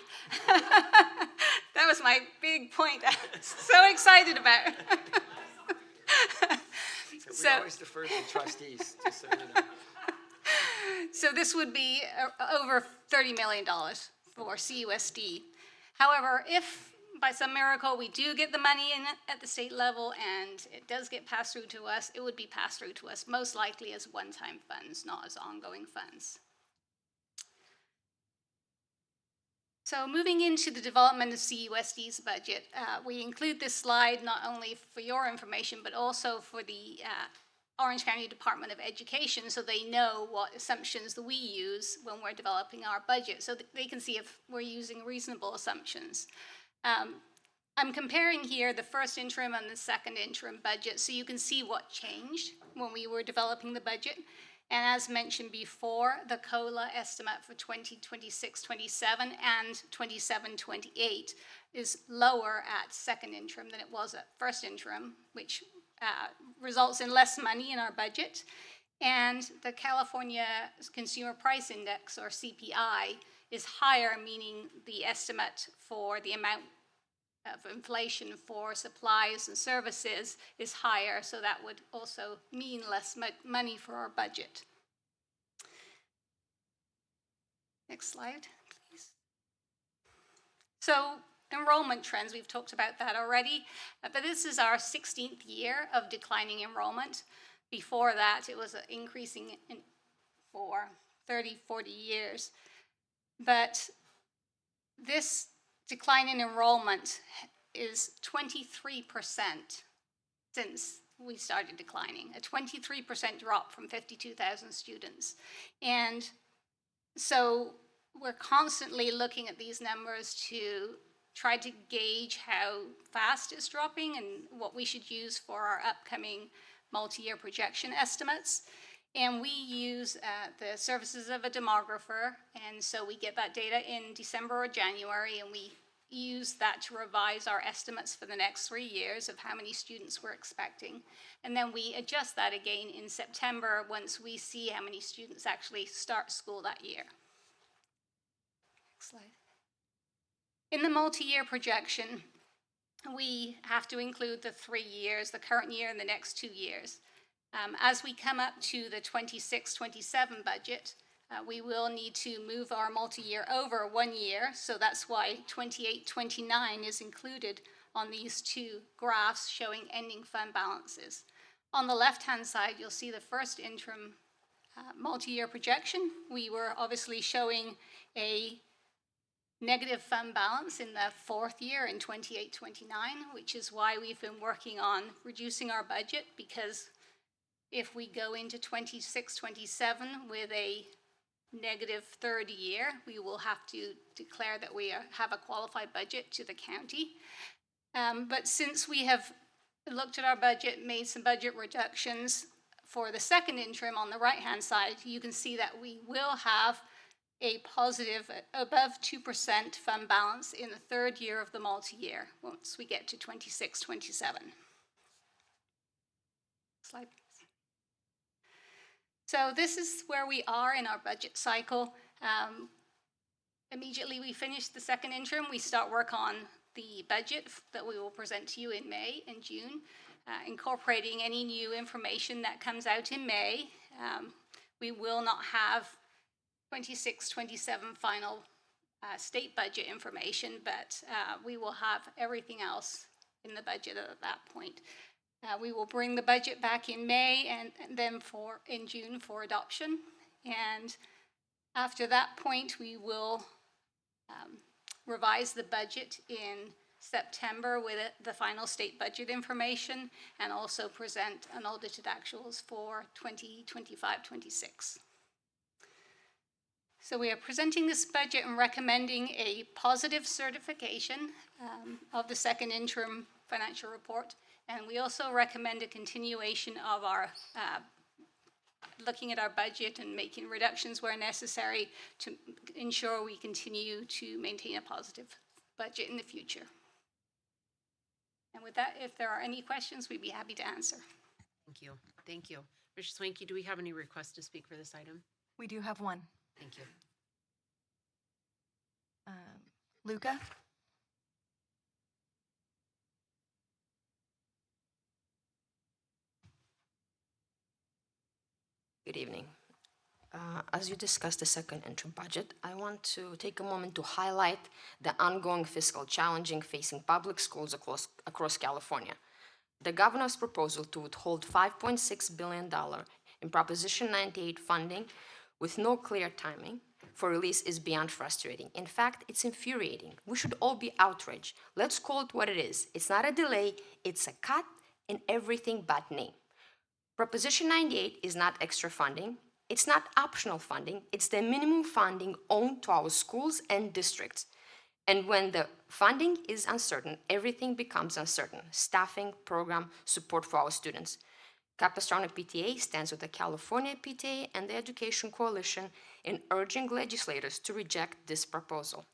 that was my big point I was so excited about. We always defer to trustees, just so you know. So this would be over $30 million for CUSD. However, if by some miracle we do get the money in at the state level and it does get passed through to us, it would be passed through to us most likely as one-time funds, not as ongoing funds. So moving into the development of CUSD's budget, we include this slide not only for your information, but also for the Orange County Department of Education, so they know what assumptions that we use when we're developing our budget, so that they can see if we're using reasonable assumptions. I'm comparing here the first interim and the second interim budget, so you can see what changed when we were developing the budget. And as mentioned before, the COLA estimate for 2026-27 and 27-28 is lower at second interim than it was at first interim, which results in less money in our budget. And the California Consumer Price Index, or CPI, is higher, meaning the estimate for the amount of inflation for supplies and services is higher, so that would also mean less money for our budget. Next slide, please. So enrollment trends, we've talked about that already, but this is our 16th year of declining enrollment. Before that, it was increasing for 30, 40 years. But this decline in enrollment is 23% since we started declining, a 23% drop from 52,000 students. And so we're constantly looking at these numbers to try to gauge how fast it's dropping and what we should use for our upcoming multi-year projection estimates. And we use the services of a demographer, and so we get that data in December or January, and we use that to revise our estimates for the next 3 years of how many students we're expecting. And then we adjust that again in September once we see how many students actually start school that year. Next slide. In the multi-year projection, we have to include the 3 years, the current year and the next 2 years. As we come up to the 26-27 budget, we will need to move our multi-year over 1 year, so that's why 28-29 is included on these two graphs showing ending fund balances. On the left-hand side, you'll see the first interim multi-year projection. We were obviously showing a negative fund balance in the fourth year in 28-29, which is why we've been working on reducing our budget, because if we go into 26-27 with a negative third year, we will have to declare that we have a qualified budget to the county. But since we have looked at our budget, made some budget reductions for the second interim on the right-hand side, you can see that we will have a positive above 2% fund balance in the third year of the multi-year, once we get to 26, 27. Slide, please. So this is where we are in our budget cycle. Immediately we finish the second interim, we start work on the budget that we will present to you in May and June, incorporating any new information that comes out in May. We will not have 26, 27 final state budget information, but we will have everything else in the budget at that point. We will bring the budget back in May and then in June for adoption. And after that point, we will revise the budget in September with the final state budget information and also present unaudited actuals for 2025-26. So we are presenting this budget and recommending a positive certification of the second interim financial report. And we also recommend a continuation of our looking at our budget and making reductions where necessary to ensure we continue to maintain a positive budget in the future. And with that, if there are any questions, we'd be happy to answer. Thank you. Thank you. Mr. Swanky, do we have any requests to speak for this item? We do have one. Thank you. Luca? Good evening. As you discuss the second interim budget, I want to take a moment to highlight the ongoing fiscal challenging facing public schools across California. The governor's proposal to withhold $5.6 billion in Proposition 98 funding with no clear timing for release is beyond frustrating. In fact, it's infuriating. We should all be outraged. Let's call it what it is. It's not a delay, it's a cut in everything but name. Proposition 98 is not extra funding. It's not optional funding. It's the minimum funding owed to our schools and districts. And when the funding is uncertain, everything becomes uncertain. Staffing, program, support for our students. Capistrano PTA stands with the California PTA and the Education Coalition in urging legislators to reject this proposal.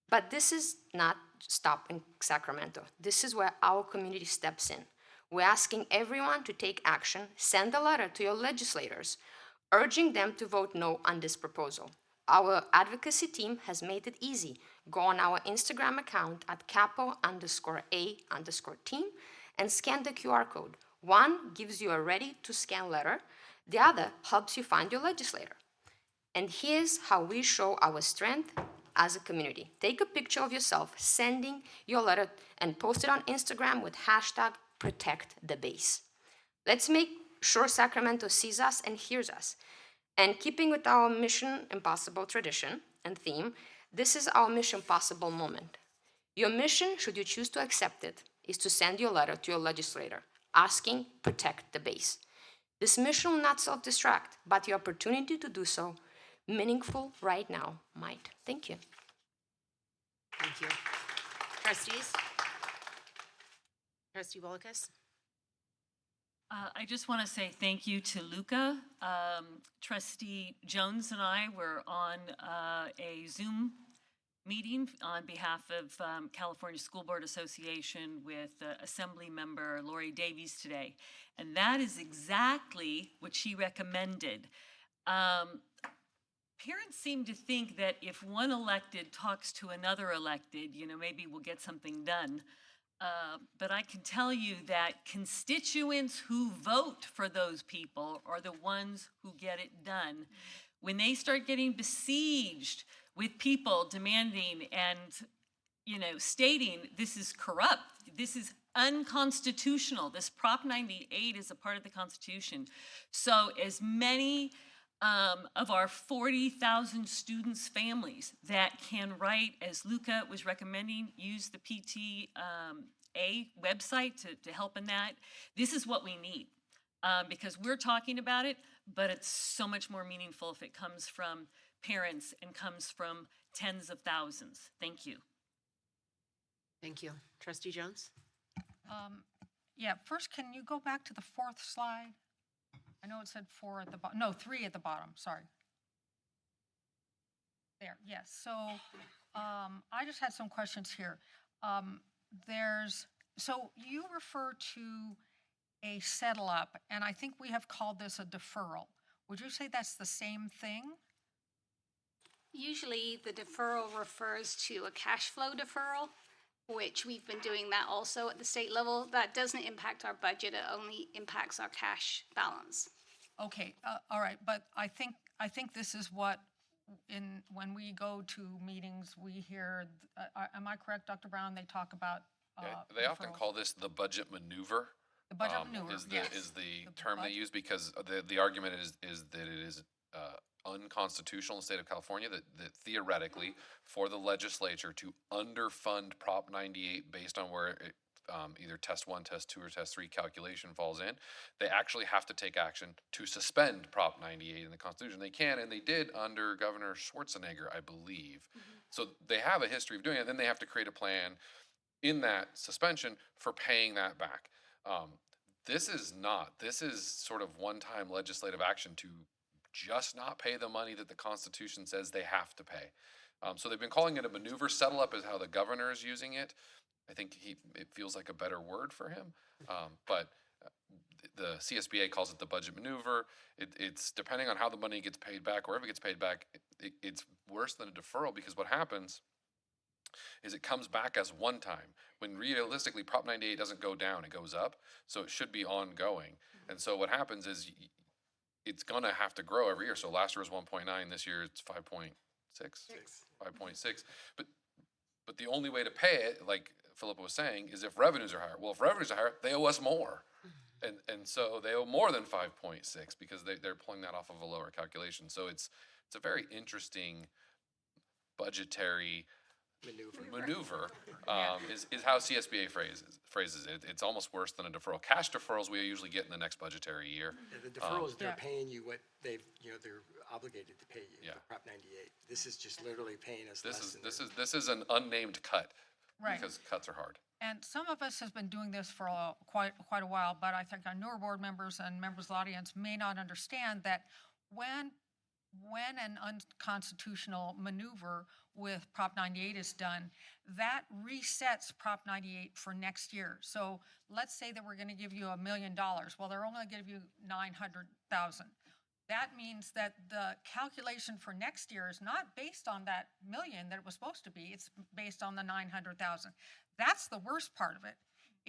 But this is not stop in Sacramento. This is where our community steps in. We're asking everyone to take action, send a letter to your legislators, urging them to vote no on this proposal. Our advocacy team has made it easy. Go on our Instagram account at capo_A_team and scan the QR code. One gives you a ready-to-scan letter. The other helps you find your legislator. And here's how we show our strength as a community. Take a picture of yourself sending your letter and post it on Instagram with hashtag #ProtectTheBase. Let's make sure Sacramento sees us and hears us. And keeping with our Mission Impossible tradition and theme, this is our Mission Possible moment. Your mission, should you choose to accept it, is to send your letter to your legislator asking protect the base. This mission will not self-destruct, but the opportunity to do so meaningful right now might. Thank you. Thank you. Trustees? Trustee Bolikas? I just want to say thank you to Luca. Trustee Jones and I were on a Zoom meeting on behalf of California School Board Association with Assembly Member Lori Davies today. And that is exactly what she recommended. Parents seem to think that if one elected talks to another elected, you know, maybe we'll get something done. But I can tell you that constituents who vote for those people are the ones who get it done. When they start getting besieged with people demanding and, you know, stating this is corrupt, this is unconstitutional, this Prop 98 is a part of the Constitution. So as many of our 40,000 students' families that can write, as Luca was recommending, use the PTA website to help in that. This is what we need because we're talking about it, but it's so much more meaningful if it comes from parents and comes from tens of thousands. Thank you. Thank you. Trustee Jones? Yeah, first, can you go back to the fourth slide? I know it said 4 at the bottom. No, 3 at the bottom, sorry. There, yes. So I just had some questions here. So you refer to a settle up, and I think we have called this a deferral. Would you say that's the same thing? Usually, the deferral refers to a cash flow deferral, which we've been doing that also at the state level. That doesn't impact our budget, it only impacts our cash balance. Okay, all right, but I think this is what, when we go to meetings, we hear, am I correct, Dr. Brown? They talk about They often deferrals. call this the budget maneuver. The budget maneuver, is the yes. is the The term they budget- use because the argument is that it is unconstitutional in the state of California that theoretically for the legislature to underfund Prop 98 based on where it, either test 1, test 2, or test 3 calculation falls in, they actually have to take action to suspend Prop 98 in the Constitution. They can, and they did under Governor Schwarzenegger, I believe. So they have a history of doing it. Then they have to create a plan in that suspension for paying that back. This is not. This is sort of one-time legislative action to just not pay the money that the Constitution says they have to pay. So they've been calling it a maneuver. Settle up is how the governor is using it. I think it feels like a better word for him. But the CSBA calls it the budget maneuver. It's depending on how the money gets paid back, wherever it gets paid back, it's worse than a deferral because what happens is it comes back as one time when realistically Prop 98 doesn't go down, it goes up. So it should be ongoing. And so what happens is it's gonna have to grow every year. So last year was 1.9, this year it's 5.6, 5.6. But the only way to pay it, like Philippa was saying, is if revenues are higher. Well, if revenues are higher, they owe us more. And so they owe more than 5.6 because they're pulling that off of a lower calculation. So it's a very interesting budgetary maneuver is how CSBA phrases it. It's almost worse than a deferral. Cash deferrals we usually get in the next budgetary year. Yeah, the deferrals, they're paying you what they're obligated to pay you, for Prop 98. This is just literally paying us less than This is an unnamed cut. Right. Because cuts are hard. And some of us has been doing this for quite a while, but I think our newer board members and members of the audience may not understand that when an unconstitutional maneuver with Prop 98 is done, that resets Prop 98 for next year. So let's say that we're going to give you $1 million. Well, they're only going to give you 900,000. That means that the calculation for next year is not based on that million that it was supposed to be. It's based on the 900,000. That's the worst part of it,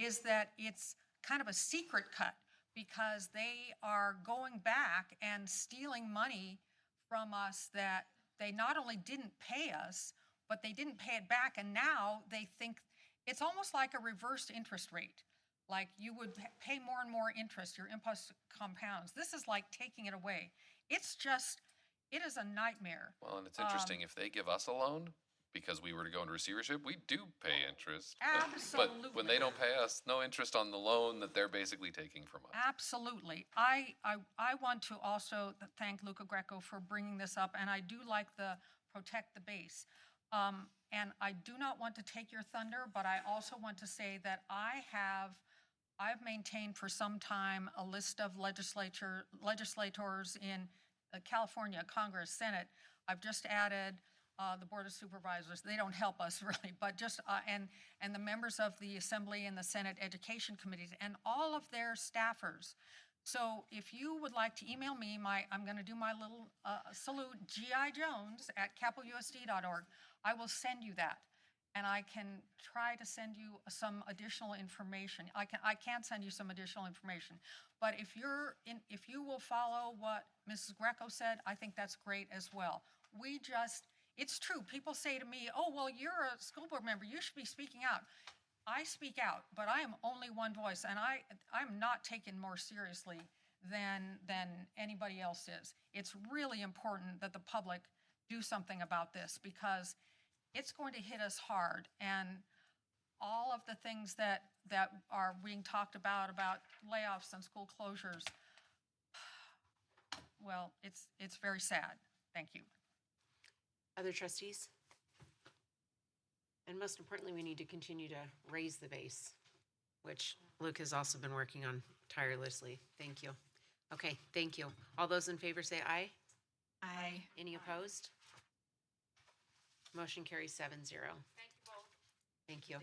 is that it's kind of a secret cut because they are going back and stealing money from us that they not only didn't pay us, but they didn't pay it back. And now they think it's almost like a reversed interest rate. Like you would pay more and more interest, your interest compounds. This is like taking it away. It is a nightmare. Well, and it's interesting, if they give us a loan, because we were to go into receivership, we do pay interest. Absolutely. But when they don't pay us, no interest on the loan that they're basically taking from us. Absolutely. I want to also thank Luca Greco for bringing this up, and I do like the protect the base. And I do not want to take your thunder, but I also want to say that I've maintained for some time a list of legislators in California, Congress, Senate. I've just added the Board of Supervisors. They don't help us really, but just, and the members of the Assembly and the Senate Education Committees and all of their staffers. So if you would like to email me, I'm going to do my little salute, gijones@capitalUSD.org. I will send you that. And I can try to send you some additional information. I can send you some additional information. But if you will follow what Mrs. Greco said, I think that's great as well. It's true. People say to me, oh, well, you're a school board member. You should be speaking out. I speak out, but I am only one voice, and I'm not taken more seriously than anybody else is. It's really important that the public do something about this because it's going to hit us hard, and all of the things that are being talked about layoffs and school closures, well, it's very sad. Thank you. Other trustees? And most importantly, we need to continue to raise the base, which Luke has also been working on tirelessly. Thank you. Okay, thank you. All those in favor say aye. Aye. Any opposed? Motion carries 7-0. Thank you both. Thank you.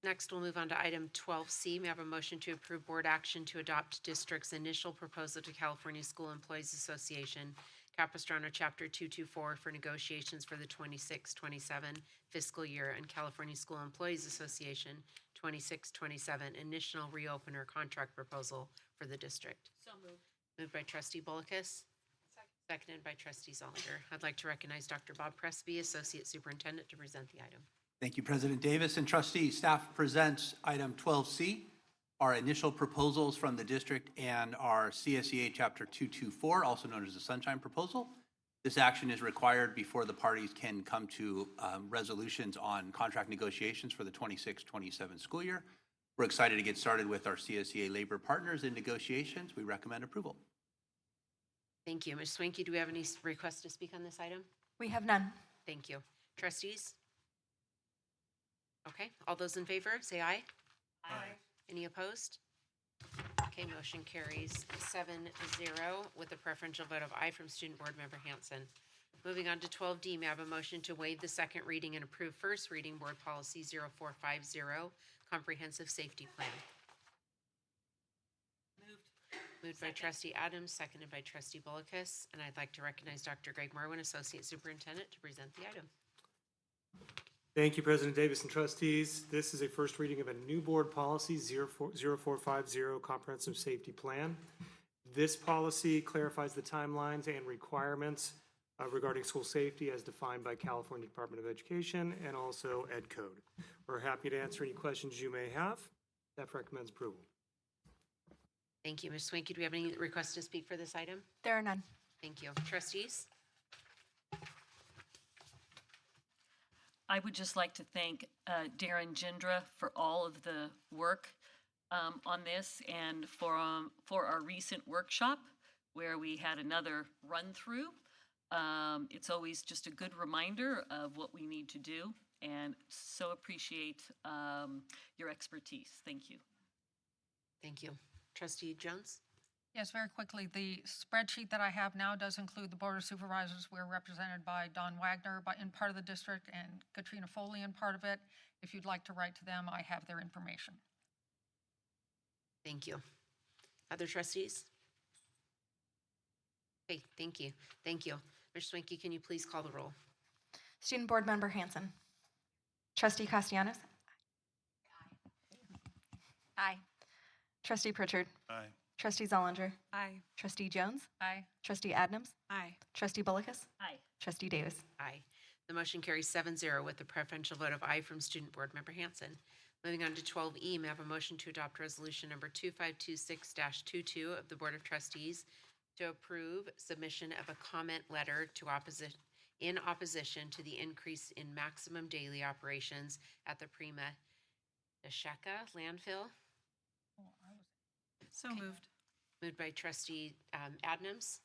Next, we'll move on to item 12C. May I have a motion to approve board action to adopt district's initial proposal to California School Employees Association, Capistrano Chapter 224 for negotiations for the 26-27 fiscal year, and California School Employees Association 26-27 initial reopener contract proposal for the district. So moved. Moved by trustee Bolkus. Seconded by trustee Zollinger. I'd like to recognize Dr. Bob Presby, Associate Superintendent, to present the item. Thank you, President Davis and trustees. Staff presents item 12C, our initial proposals from the district and our CSEA Chapter 224, also known as the Sunshine Proposal. This action is required before the parties can come to resolutions on contract negotiations for the 26-27 school year. We're excited to get started with our CSEA labor partners in negotiations. We recommend approval. Thank you. Ms. Swanky, do we have any requests to speak on this item? We have none. Thank you. Trustees? Okay, all those in favor, say aye. Aye. Any opposed? Okay, motion carries 7-0 with a preferential vote of aye from Student Board Member Hanson. Moving on to 12D, may I have a motion to waive the second reading and approve first reading Board Policy 0450, Comprehensive Safety Plan. Moved by trustee Adams, seconded by trustee Bolkus, and I'd like to recognize Dr. Greg Marwin, Associate Superintendent, to present the item. Thank you, President Davis and trustees. This is a first reading of a new board policy, 0450 Comprehensive Safety Plan. This policy clarifies the timelines and requirements regarding school safety as defined by California Department of Education and also Ed Code. We're happy to answer any questions you may have. Staff recommends approval. Thank you. Ms. Swanky, do we have any requests to speak for this item? There are none. Thank you. Trustees? I would just like to thank Darren Jindra for all of the work on this and for our recent workshop where we had another run-through. It's always just a good reminder of what we need to do, and so appreciate your expertise. Thank you. Thank you. Trustee Jones? Yes, very quickly, the spreadsheet that I have now does include the Board of Supervisors. We're represented by Don Wagner in part of the district and Katrina Foley in part of it. If you'd like to write to them, I have their information. Thank you. Other trustees? Okay, thank you. Thank you. Ms. Swanky, can you please call the roll? Student Board Member Hanson. Trustee Castellanos. Aye. Trustee Pritchard. Aye. Trustee Zollinger. Aye. Trustee Jones. Aye. Trustee Adams. Aye. Trustee Bolkus. Aye. Trustee Davis. Aye. The motion carries 7-0 with the preferential vote of aye from Student Board Member Hanson. Moving on to 12E, may I have a motion to adopt resolution number 2526-22 of the Board of Trustees to approve submission of a comment letter to in opposition to the increase in maximum daily operations at the Prima Desheka landfill. So moved. Moved by trustee Adams,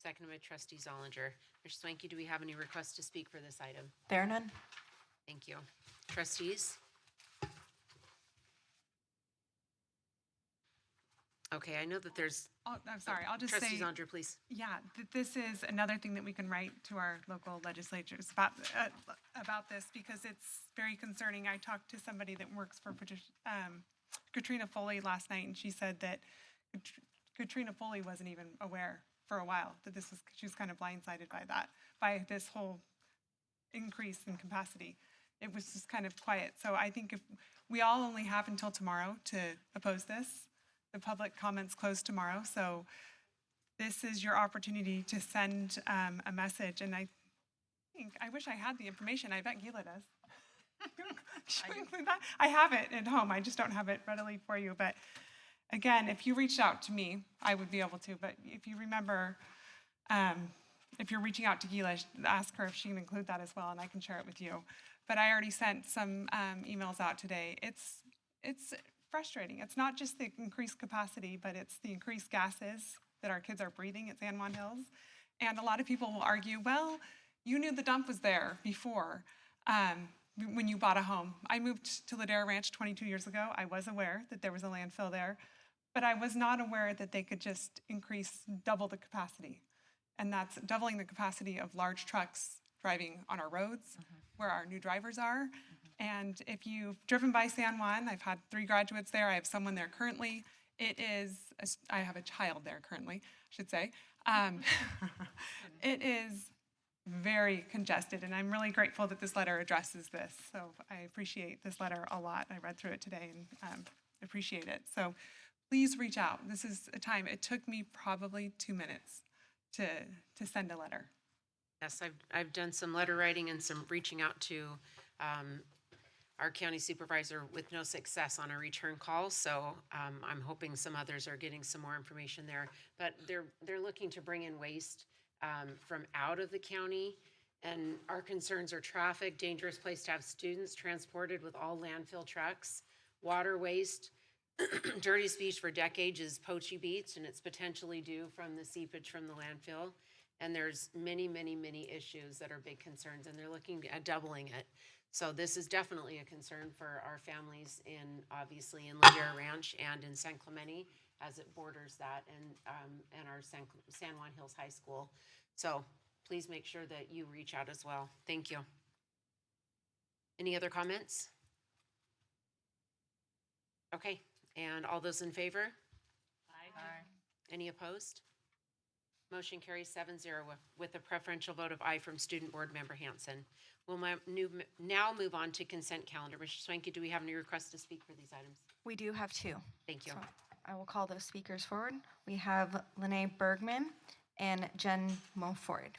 seconded by trustee Zollinger. Ms. Swanky, do we have any requests to speak for this item? There are none. Thank you. Trustees? Okay, I know that there's. I'm sorry, I'll just Trustee say. Zollinger, please. Yeah, this is another thing that we can write to our local legislatures about this because it's very concerning. I talked to somebody that works for Katrina Foley last night, and she said that Katrina Foley wasn't even aware for a while that she was kind of blindsided by this whole increase in capacity. It was just kind of quiet. So I think if we all only have until tomorrow to oppose this, the public comments close tomorrow. So this is your opportunity to send a message. And I wish I had the information. I bet Gila does. Should we include that? I have it at home. I just don't have it readily for you. But again, if you reached out to me, I would be able to. But if you remember, if you're reaching out to Gila, ask her if she can include that as well, and I can share it with you. But I already sent some emails out today. It's frustrating. It's not just the increased capacity, but it's the increased gases that our kids are breathing at San Juan Hills. And a lot of people will argue, well, you knew the dump was there before. When you bought a home. I moved to Ladera Ranch 22 years ago. I was aware that there was a landfill there, but I was not aware that they could just double the capacity. And that's doubling the capacity of large trucks driving on our roads where our new drivers are. And if you've driven by San Juan, I've had 3 graduates there. I have someone there currently. I have a child there currently, I should say. It is very congested, and I'm really grateful that this letter addresses this. So I appreciate this letter a lot. I read through it today and appreciate it. So please reach out. This is a time, it took me probably 2 minutes to send a letter. Yes, I've done some letter writing and some reaching out to our county supervisor with no success on a return call. So I'm hoping some others are getting some more information there. But they're looking to bring in waste from out of the county. And our concerns are traffic, dangerous place to have students transported with all landfill trucks, water waste. Dirtiest beach for decades is Poche Beach, and it's potentially due from the seepage from the landfill. And there's many, many, many issues that are big concerns, and they're looking at doubling it. So this is definitely a concern for our families obviously in Ladera Ranch and in San Clemente, as it borders that, and our San Juan Hills High School. So please make sure that you reach out as well. Thank you. Any other comments? Okay, and all those in favor? Aye. Any opposed? Motion carries 7-0 with a preferential vote of aye from Student Board Member Hanson. We'll now move on to consent calendar. Mr. Swanky, do we have any requests to speak for these items? We do have 2. Thank you. So I will call those speakers forward. We have Lene Bergman and Jen Mulford.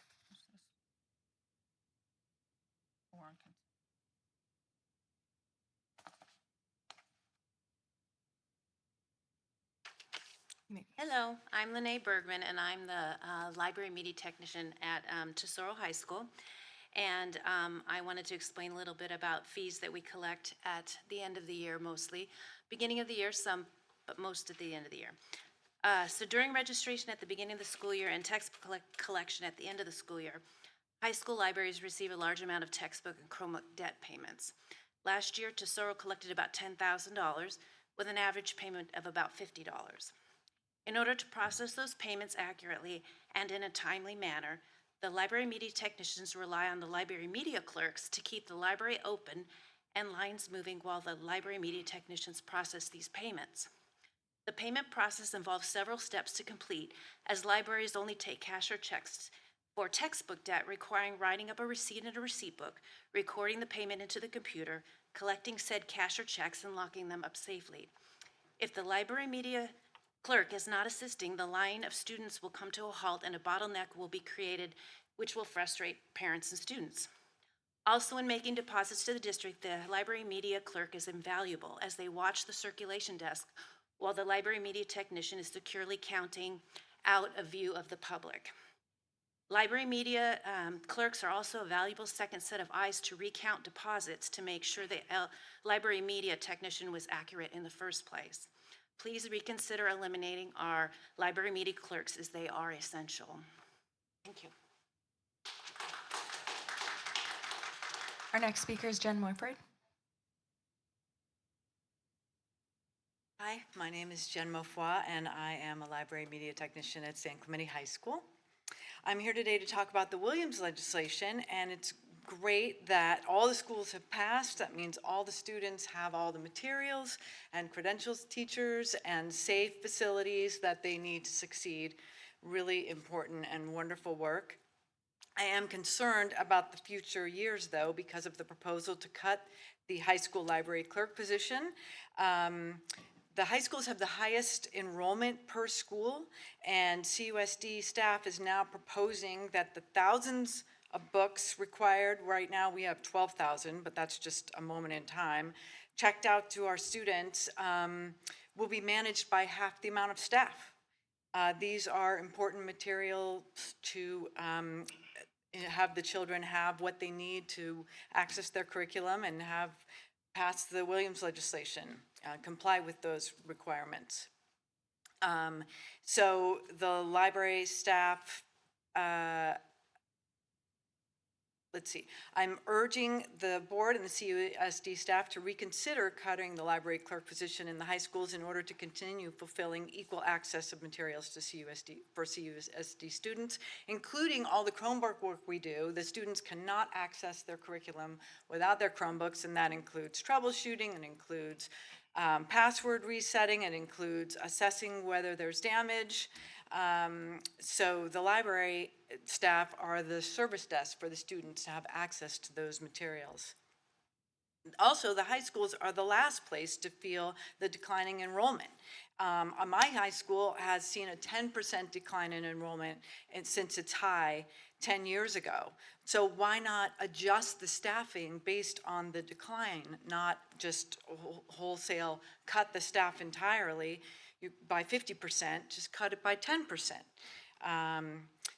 Hello, I'm Lene Bergman, and I'm the library media technician at Tesoro High School. And I wanted to explain a little bit about fees that we collect at the end of the year mostly. Beginning of the year, some, but most at the end of the year. So during registration at the beginning of the school year and textbook collection at the end of the school year, high school libraries receive a large amount of textbook and Chromebook debt payments. Last year, Tesoro collected about $10,000 with an average payment of about $50. In order to process those payments accurately and in a timely manner, the library media technicians rely on the library media clerks to keep the library open and lines moving while the library media technicians process these payments. The payment process involves several steps to complete, as libraries only take cash or checks for textbook debt, requiring writing up a receipt in a receipt book, recording the payment into the computer, collecting said cash or checks, and locking them up safely. If the library media clerk is not assisting, the line of students will come to a halt and a bottleneck will be created, which will frustrate parents and students. Also, in making deposits to the district, the library media clerk is invaluable as they watch the circulation desk while the library media technician is securely counting out a view of the public. Library media clerks are also a valuable second set of eyes to recount deposits to make sure the library media technician was accurate in the first place. Please reconsider eliminating our library media clerks as they are essential. Thank you. Our next speaker is Jen Mulford. Hi, my name is Jen Mulford, and I am a library media technician at San Clemente High School. I'm here today to talk about the Williams legislation, and it's great that all the schools have passed. That means all the students have all the materials and credentials, teachers, and safe facilities that they need to succeed. Really important and wonderful work. I am concerned about the future years, though, because of the proposal to cut the high school library clerk position. The high schools have the highest enrollment per school, and CUSD staff is now proposing that the thousands of books required, right now we have 12,000, but that's just a moment in time, checked out to our students, will be managed by half the amount of staff. These are important materials to have the children have what they need to access their curriculum and have pass the Williams legislation, comply with those requirements. So the library staff, let's see, I'm urging the board and the CUSD staff to reconsider cutting the library clerk position in the high schools in order to continue fulfilling equal access of materials to CUSD students, including all the Chromebook work we do. The students cannot access their curriculum without their Chromebooks, and that includes troubleshooting, and includes password resetting, it includes assessing whether there's damage. So the library staff are the service desk for the students to have access to those materials. Also, the high schools are the last place to feel the declining enrollment. My high school has seen a 10% decline in enrollment since its high 10 years ago. So why not adjust the staffing based on the decline, not just wholesale cut the staff entirely by 50%, just cut it by 10%.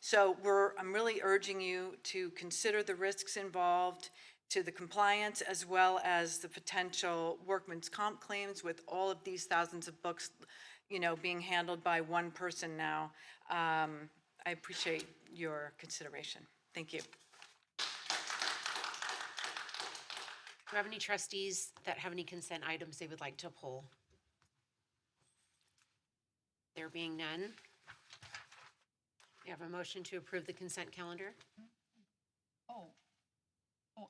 So I'm really urging you to consider the risks involved to the compliance, as well as the potential workman's comp claims with all of these thousands of books, being handled by one person now. I appreciate your consideration. Thank you. Do you have any trustees that have any consent items they would like to pull? There being none, we have a motion to approve the consent calendar. Oh,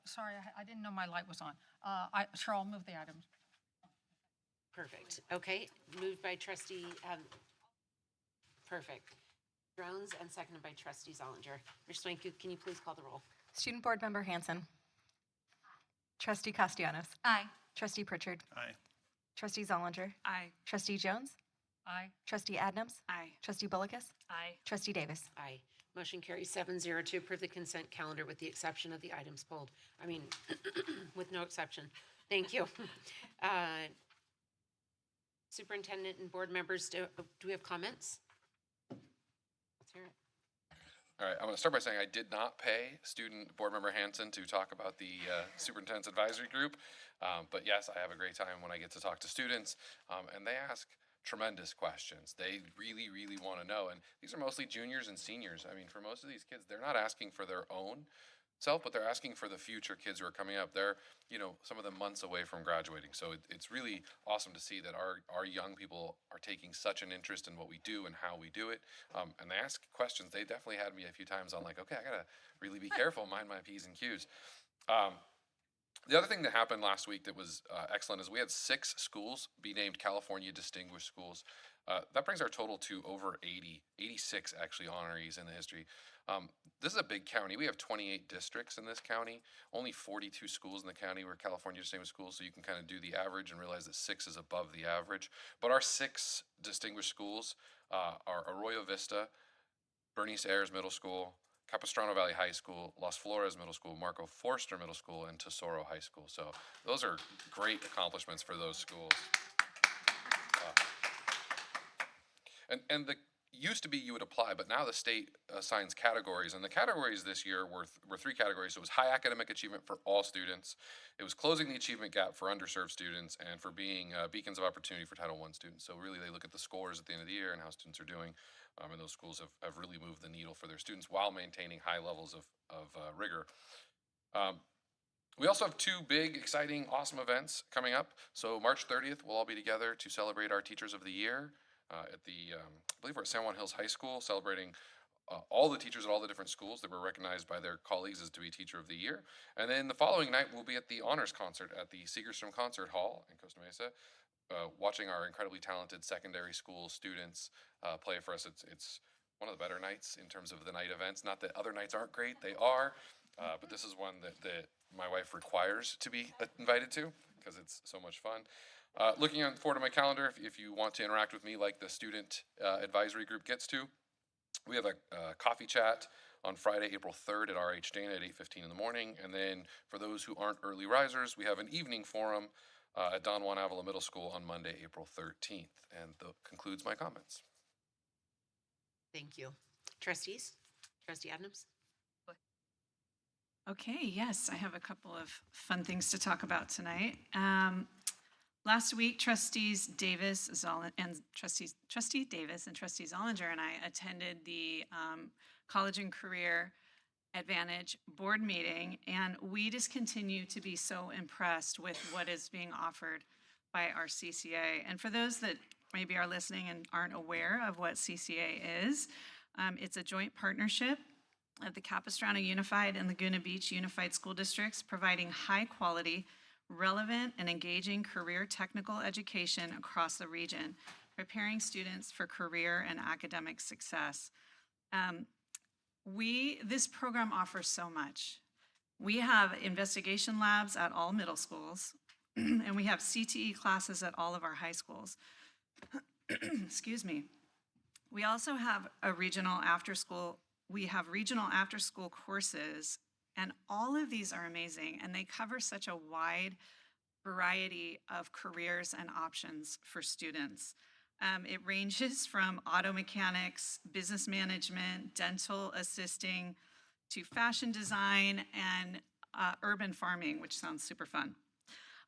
sorry, I didn't know my light was on. Sure, I'll move the items. Perfect. Okay, moved by trustee, perfect. Drones and seconded by trustee Zollinger. Ms. Swank, can you please call the roll? Student Board Member Hanson. Trustee Castellanos. Aye. Trustee Pritchard. Aye. Trustee Zollinger. Aye. Trustee Jones. Aye. Trustee Adnams. Aye. Trustee Bullicus. Aye. Trustee Davis. Aye. Motion carries 7-0 to approve the consent calendar with the exception of the items pulled. With no exception. Thank you. Superintendent and board members, do we have comments? Let's hear it. All right, I'm going to start by saying I did not pay student board member Hanson to talk about the superintendent's advisory group, but yes, I have a great time when I get to talk to students, and they ask tremendous questions. They really, really want to know, and these are mostly juniors and seniors. For most of these kids, they're not asking for their own self, but they're asking for the future kids who are coming up. They're, some of them months away from graduating. So it's really awesome to see that our young people are taking such an interest in what we do and how we do it. And they ask questions. They definitely had me a few times on okay, I gotta really be careful, mind my P's and Q's. The other thing that happened last week that was excellent is we had 6 schools be named California Distinguished Schools. That brings our total to over 86 actually honorees in the history. This is a big county. We have 28 districts in this county, only 42 schools in the county were California Distinguished Schools, so you can kind of do the average and realize that 6 is above the average. But our 6 distinguished schools are Arroyo Vista, Bernice Ayers Middle School, Capistrano Valley High School, Las Flores Middle School, Marco Forster Middle School, and Tesoro High School. So those are great accomplishments for those schools. And the used to be you would apply, but now the state assigns categories, and the categories this year were 3 categories. So it was high academic achievement for all students, it was closing the achievement gap for underserved students, and for being beacons of opportunity for Title I students. So really they look at the scores at the end of the year and how students are doing, and those schools have really moved the needle for their students while maintaining high levels of rigor. We also have 2 big, exciting, awesome events coming up. So March 30th, we'll all be together to celebrate our Teachers of the Year at the, I believe we're at San Juan Hills High School, celebrating all the teachers at all the different schools that were recognized by their colleagues as to be Teacher of the Year. And then the following night, we'll be at the honors concert at the Segerstrom Concert Hall in Costa Mesa, watching our incredibly talented secondary school students play for us. It's one of the better nights in terms of the night events. Not that other nights aren't great, they are, but this is one that my wife requires to be invited to because it's so much fun. Looking forward to my calendar, if you want to interact with me like the student advisory group gets to, we have a coffee chat on Friday, April 3rd at RH Dana at 8:15 in the morning. And then for those who aren't early risers, we have an evening forum at Don Juan Avila Middle School on Monday, April 13th. And that concludes my comments. Thank you. Trustees? Trustee Adams? Okay, yes, I have a couple of fun things to talk about tonight. Last week, Trustee Davis and Trustee Zollinger and I attended the College and Career Advantage board meeting, and we just continue to be so impressed with what is being offered by our CCA. And for those that maybe are listening and aren't aware of what CCA is, it's a joint partnership of the Capistrano Unified and Laguna Beach Unified School Districts, providing high quality, relevant, and engaging career technical education across the region, preparing students for career and academic success. This program offers so much. We have investigation labs at all middle schools, and we have CTE classes at all of our high schools. Excuse me. We also have regional after-school courses, and all of these are amazing, and they cover such a wide variety of careers and options for students. It ranges from auto mechanics, business management, dental assisting, to fashion design and urban farming, which sounds super fun.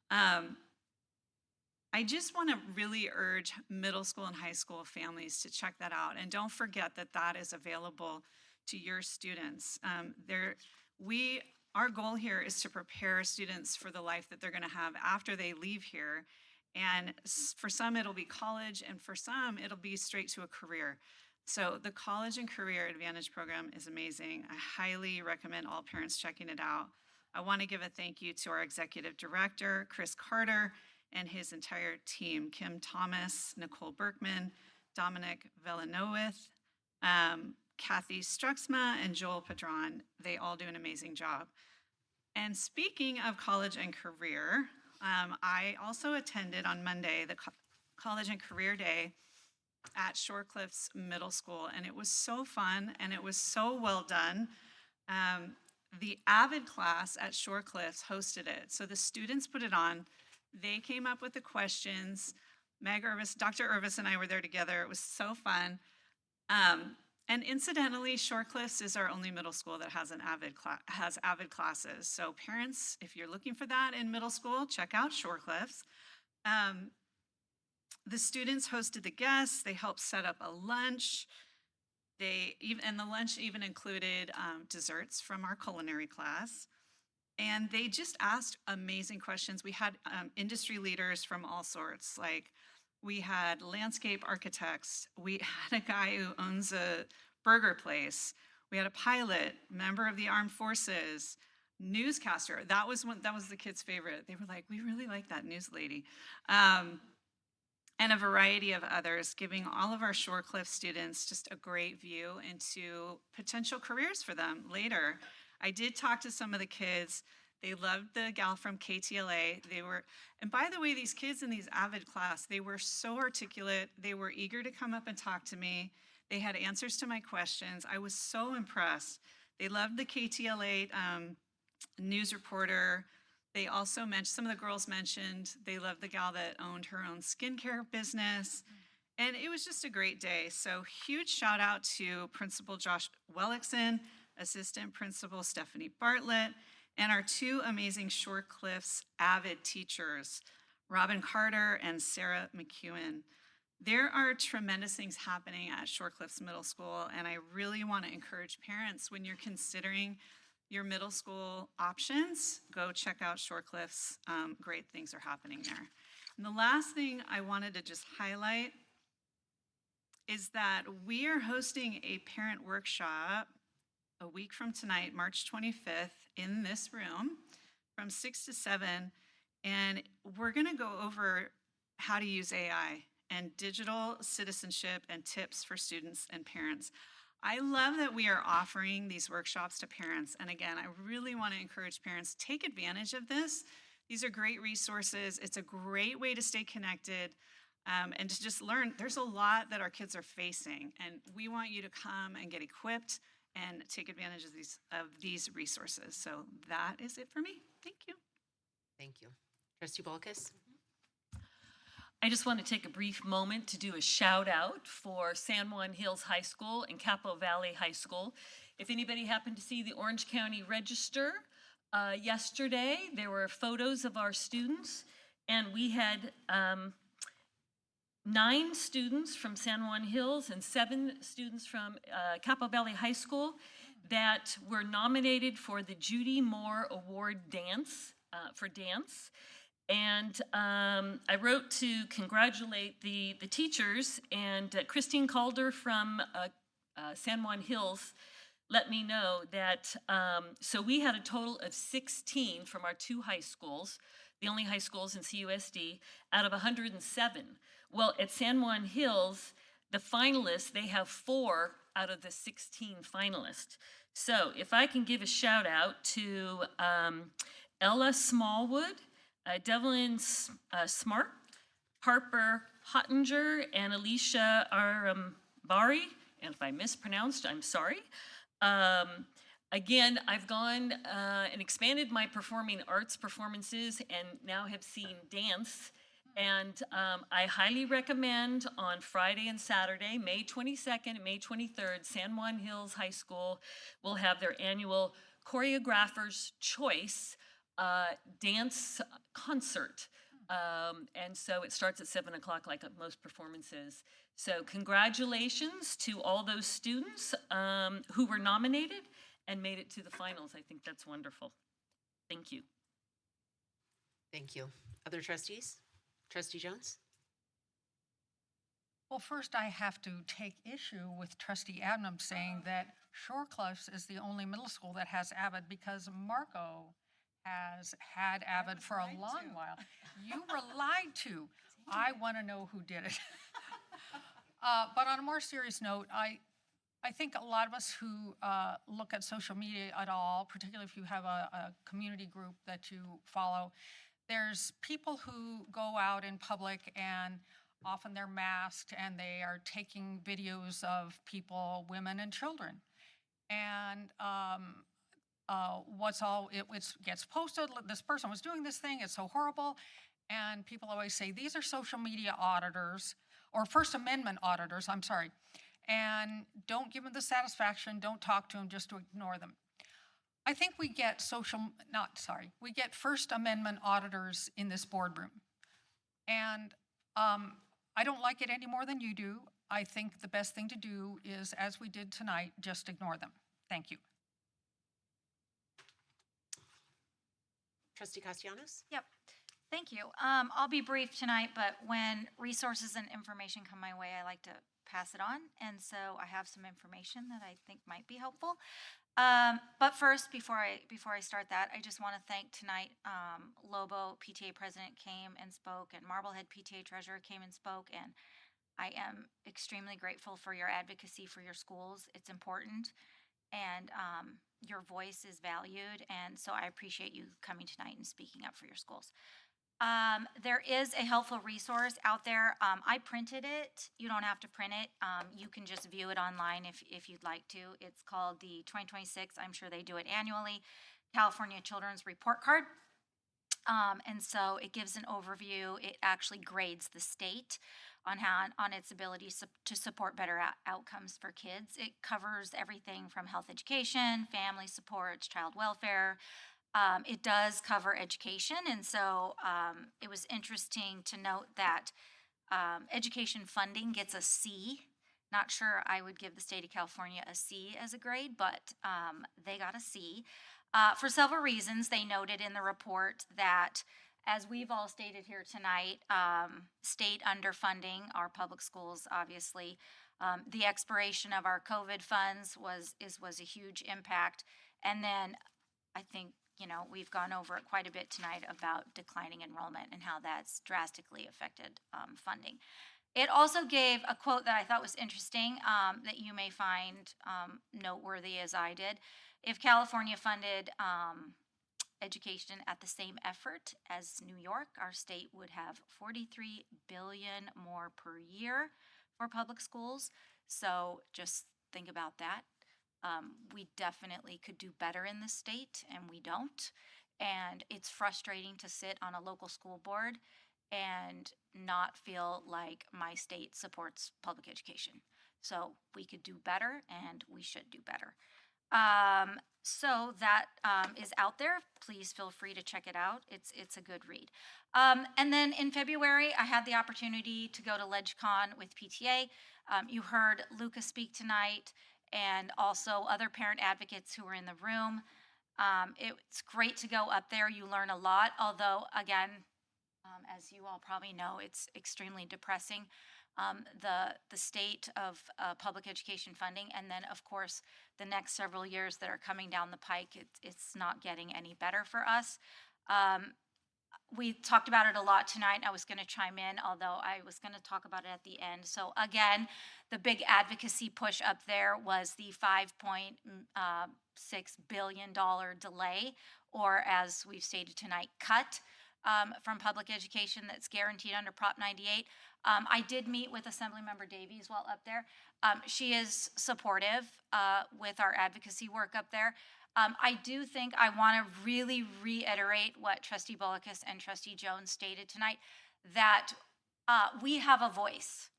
I just want to really urge middle school and high school families to check that out. And don't forget that that is available to your students. Our goal here is to prepare students for the life that they're going to have after they leave here. And for some, it'll be college, and for some, it'll be straight to a career. So the College and Career Advantage program is amazing. I highly recommend all parents checking it out. I want to give a thank you to our executive director, Chris Carter, and his entire team, Kim Thomas, Nicole Berkman, Dominic Villanowith, Kathy Struxma, and Joel Padron. They all do an amazing job. And speaking of college and career, I also attended on Monday the College and Career Day at Shorecliffs Middle School, and it was so fun and it was so well done. The AVID class at Shorecliffs hosted it, so the students put it on. They came up with the questions. Dr. Irvis and I were there together. It was so fun. And incidentally, Shorecliffs is our only middle school that has AVID classes. So parents, if you're looking for that in middle school, check out Shorecliffs. The students hosted the guests. They helped set up a lunch. And the lunch even included desserts from our culinary class. And they just asked amazing questions. We had industry leaders from all sorts, like we had landscape architects. We had a guy who owns a burger place. We had a pilot, member of the armed forces, newscaster. That was the kids' favorite. They were like, we really like that news lady. And a variety of others, giving all of our Shorecliff students just a great view into potential careers for them later. I did talk to some of the kids. They loved the gal from KTLA. And by the way, these kids in these AVID class, they were so articulate. They were eager to come up and talk to me. They had answers to my questions. I was so impressed. They loved the KTLA news reporter. They also mentioned, some of the girls mentioned, they loved the gal that owned her own skincare business. And it was just a great day. So huge shout out to Principal Josh Wellickson, Assistant Principal Stephanie Bartlett, and our two amazing Shorecliffs AVID teachers, Robin Carter and Sarah McEwen. There are tremendous things happening at Shorecliffs Middle School, and I really want to encourage parents, when you're considering your middle school options, go check out Shorecliffs. Great things are happening there. And the last thing I wanted to just highlight is that we are hosting a parent workshop a week from tonight, March 25th, in this room from 6 to 7. And we're going to go over how to use AI and digital citizenship and tips for students and parents. I love that we are offering these workshops to parents. And again, I really want to encourage parents, take advantage of this. These are great resources. It's a great way to stay connected and to just learn. There's a lot that our kids are facing, and we want you to come and get equipped and take advantage of these resources. So that is it for me. Thank you. Thank you. Trustee Balkus? I just want to take a brief moment to do a shout out for San Juan Hills High School and Capo Valley High School. If anybody happened to see the Orange County Register yesterday, there were photos of our students, and we had 9 students from San Juan Hills and 7 students from Capo Valley High School. that were nominated for the Judy Moore Award for dance. And I wrote to congratulate the teachers, and Christine Calder from San Juan Hills let me know that, so we had a total of 16 from our 2 high schools, the only high schools in CUSD, out of 107. Well, at San Juan Hills, the finalists, they have 4 out of the 16 finalists. So if I can give a shout out to Ella Smallwood, Devlin Smart, Harper Hottinger, and Alicia Arambari. And if I mispronounced, I'm sorry. Again, I've gone and expanded my performing arts performances and now have seen dance. And I highly recommend on Friday and Saturday, May 22nd and May 23rd, San Juan Hills High School will have their annual Choreographer's Choice dance concert. And so it starts at 7 o'clock like at most performances. So congratulations to all those students who were nominated and made it to the finals. I think that's wonderful. Thank you. Thank you. Other trustees? Trustee Jones? Well, first I have to take issue with Trustee Adnam saying that Shorecliffs is the only middle school that has AVID, because Marco has had AVID for a long while. You were lied to. I want to know who did it. But on a more serious note, I think a lot of us who look at social media at all, particularly if you have a community group that you follow, there's people who go out in public and often they're masked and they are taking videos of people, women and children. And it gets posted, this person was doing this thing, it's so horrible. And people always say, these are social media auditors, or First Amendment auditors, I'm sorry. And don't give them the satisfaction, don't talk to them, just to ignore them. I think we get we get First Amendment auditors in this boardroom. And I don't like it any more than you do. I think the best thing to do is, as we did tonight, just ignore them. Thank you. Trustee Castellanos? Yep. Thank you. I'll be brief tonight, but when resources and information come my way, I like to pass it on. And so I have some information that I think might be helpful. But first, before I start that, I just want to thank tonight, Lobo PTA president came and spoke, and Marblehead PTA treasurer came and spoke, and I am extremely grateful for your advocacy for your schools. It's important, and your voice is valued, and so I appreciate you coming tonight and speaking up for your schools. There is a helpful resource out there. I printed it. You don't have to print it. You can just view it online if you'd like to. It's called the 2026, I'm sure they do it annually, California Children's Report Card. And so it gives an overview. It actually grades the state on its ability to support better outcomes for kids. It covers everything from health education, family supports, child welfare. It does cover education, and so it was interesting to note that education funding gets a C. Not sure I would give the state of California a C as a grade, but they got a C. For several reasons, they noted in the report that, as we've all stated here tonight, state underfunding our public schools, obviously. The expiration of our COVID funds was a huge impact. And then I think, we've gone over it quite a bit tonight about declining enrollment and how that's drastically affected funding. It also gave a quote that I thought was interesting, that you may find noteworthy as I did. If California funded education at the same effort as New York, our state would have $43 billion more per year for public schools. So just think about that. We definitely could do better in this state, and we don't. And it's frustrating to sit on a local school board and not feel like my state supports public education. So we could do better, and we should do better. So that is out there. Please feel free to check it out. It's a good read. And then in February, I had the opportunity to go to LegCon with PTA. You heard Luca speak tonight, and also other parent advocates who were in the room. It's great to go up there. You learn a lot, although, again, as you all probably know, it's extremely depressing. The state of public education funding, and then, of course, the next several years that are coming down the pike, it's not getting any better for us. We talked about it a lot tonight. I was going to chime in, although I was going to talk about it at the end. So again, the big advocacy push up there was the $5.6 billion delay, or as we've stated tonight, cut from public education that's guaranteed under Prop 98. I did meet with Assemblymember Davies while up there. She is supportive with our advocacy work up there. I do think I want to really reiterate what Trustee Bullicus and Trustee Jones stated tonight, that we have a voice,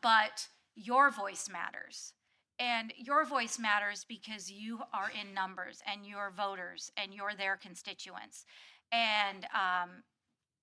but your voice matters. And your voice matters because you are in numbers, and you're voters, and you're their constituents. And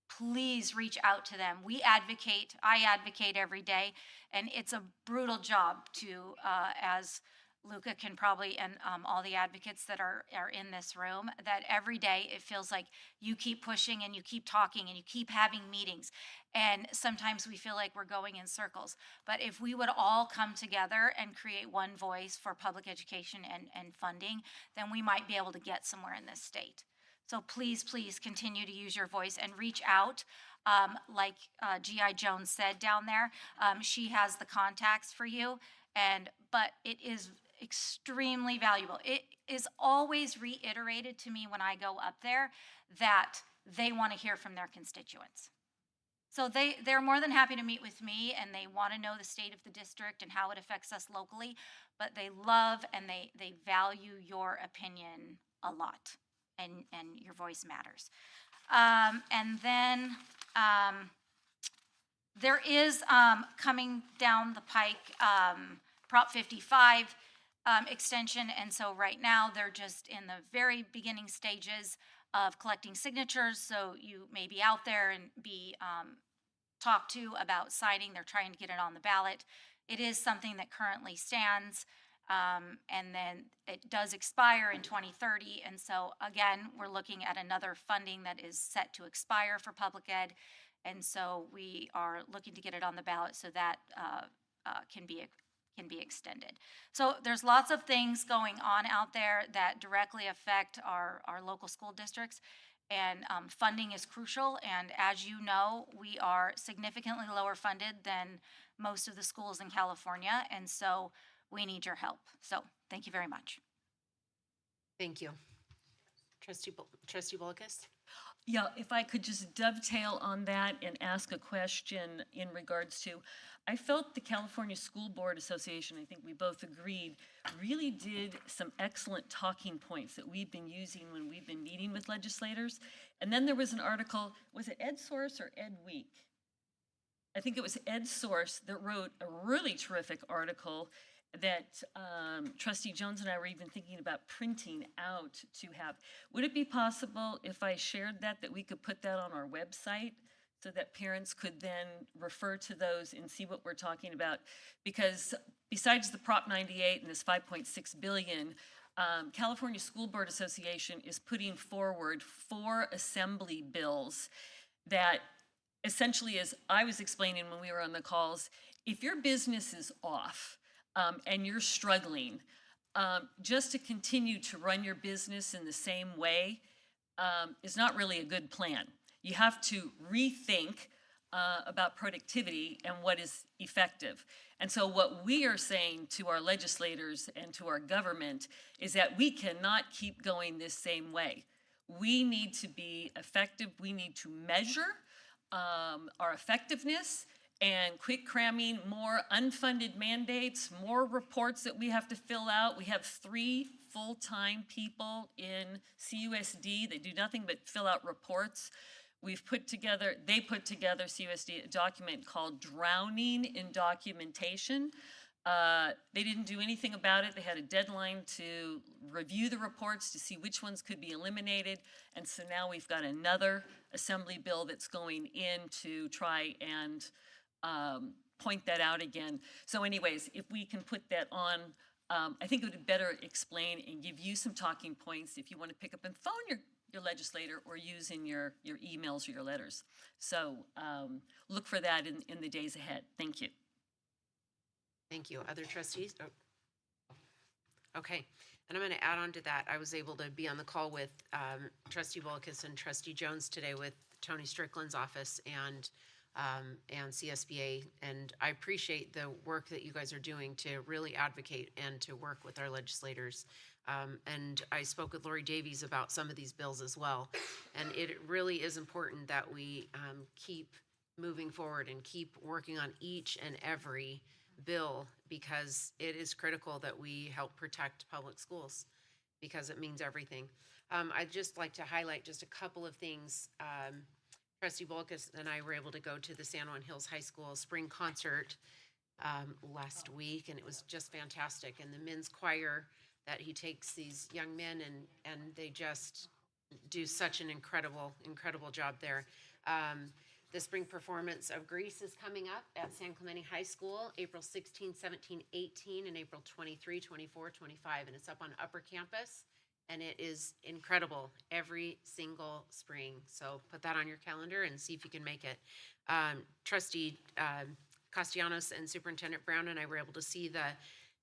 please reach out to them. I advocate every day, and it's a brutal job to, as Luca can probably, and all the advocates that are in this room, that every day it feels like you keep pushing and you keep talking and you keep having meetings. And sometimes we feel like we're going in circles. But if we would all come together and create one voice for public education and funding, then we might be able to get somewhere in this state. So please, please continue to use your voice and reach out. Like G.I. Jones said down there, she has the contacts for you. But it is extremely valuable. It is always reiterated to me when I go up there that they want to hear from their constituents. So they're more than happy to meet with me, and they want to know the state of the district and how it affects us locally, but they love and they value your opinion a lot, and your voice matters. And then there is coming down the pike Prop 55 extension, and so right now they're just in the very beginning stages of collecting signatures, so you may be out there and be talked to about signing. They're trying to get it on the ballot. It is something that currently stands, and then it does expire in 2030, and so again, we're looking at another funding that is set to expire for public ed, and so we are looking to get it on the ballot so that can be extended. So there's lots of things going on out there that directly affect our local school districts, and funding is crucial. And as you know, we are significantly lower funded than most of the schools in California, and so we need your help. So thank you very much. Thank you. Trustee Bullicus? Yeah, if I could just dovetail on that and ask a question in regards to, I felt the California School Board Association, I think we both agreed, really did some excellent talking points that we've been using when we've been meeting with legislators. And then there was an article, was it EdSource or EdWeek? I think it was EdSource that wrote a really terrific article that Trustee Jones and I were even thinking about printing out to have. Would it be possible if I shared that we could put that on our website so that parents could then refer to those and see what we're talking about? Because besides the Prop 98 and this $5.6 billion, California School Board Association is putting forward 4 assembly bills that essentially, as I was explaining when we were on the calls, if your business is off, and you're struggling, just to continue to run your business in the same way is not really a good plan. You have to rethink about productivity and what is effective. And so what we are saying to our legislators and to our government is that we cannot keep going this same way. We need to be effective. We need to measure our effectiveness and quit cramming more unfunded mandates, more reports that we have to fill out. We have 3 full-time people in CUSD that do nothing but fill out reports. They put together, CUSD, a document called Drowning in Documentation. They didn't do anything about it. They had a deadline to review the reports to see which ones could be eliminated. And so now we've got another assembly bill that's going in to try and point that out again. So anyways, if we can put that on I think it would better explain and give you some talking points if you want to pick up and phone your legislator or use in your emails or your letters. So look for that in the days ahead. Thank you. Thank you. Other trustees? Oh. Okay, and I'm going to add on to that. I was able to be on the call with Trustee Bolkus and Trustee Jones today with Tony Strickland's office and CSBA, and I appreciate the work that you guys are doing to really advocate and to work with our legislators. And I spoke with Lori Davies about some of these bills as well, and it really is important that we keep moving forward and keep working on each and every bill, because it is critical that we help protect public schools, because it means everything. I'd just like to highlight just a couple of things. Trustee Bolkus and I were able to go to the San Juan Hills High School spring concert last week, and it was just fantastic. And the men's choir, that he takes these young men and they just do such an incredible job there. The spring performance of Grease is coming up at San Clemente High School, April 16, 17, 18, and April 23, 24, 25, and it's up on Upper Campus, and it is incredible every single spring. So put that on your calendar and see if you can make it. Trustee Castellanos and Superintendent Brown and I were able to see the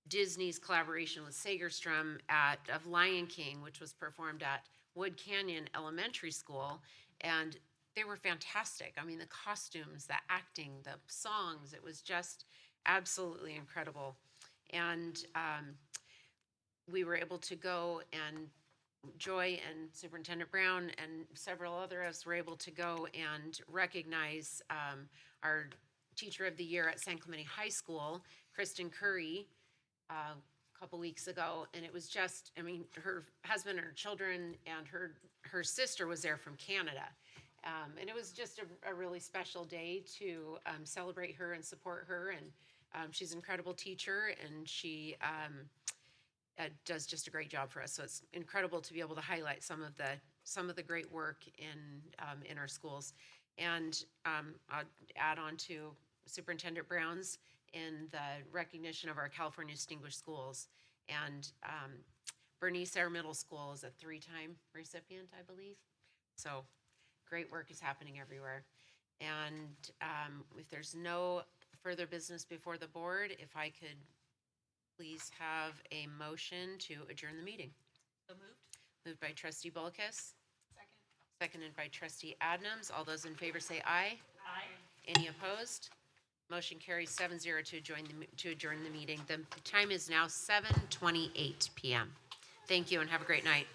Disney's collaboration with Sagerstrom of Lion King, which was performed at Wood Canyon Elementary School, and they were fantastic. I mean, the costumes, the acting, the songs, it was just absolutely incredible. And we were able to go, and Joy and Superintendent Brown and several others were able to go and recognize our Teacher of the Year at San Clemente High School, Kristen Curry, a couple weeks ago. And it was just, I mean, her husband and her children and her sister was there from Canada. And it was just a really special day to celebrate her and support her. And she's an incredible teacher, and she does just a great job for us. So it's incredible to be able to highlight some of the great work in our schools. And I'll add on to Superintendent Brown's in the recognition of our California Distinguished Schools. And Bernice Air Middle School is a 3-time recipient, I believe. So great work is happening everywhere. And if there's no further business before the board, if I could please have a motion to adjourn the meeting. So moved. Moved by Trustee Bolkus. Second. Seconded by Trustee Adnams. All those in favor say aye. Aye. Any opposed? Motion carries 7-0 to adjourn the meeting. The time is now 7:28 p.m. Thank you and have a great night.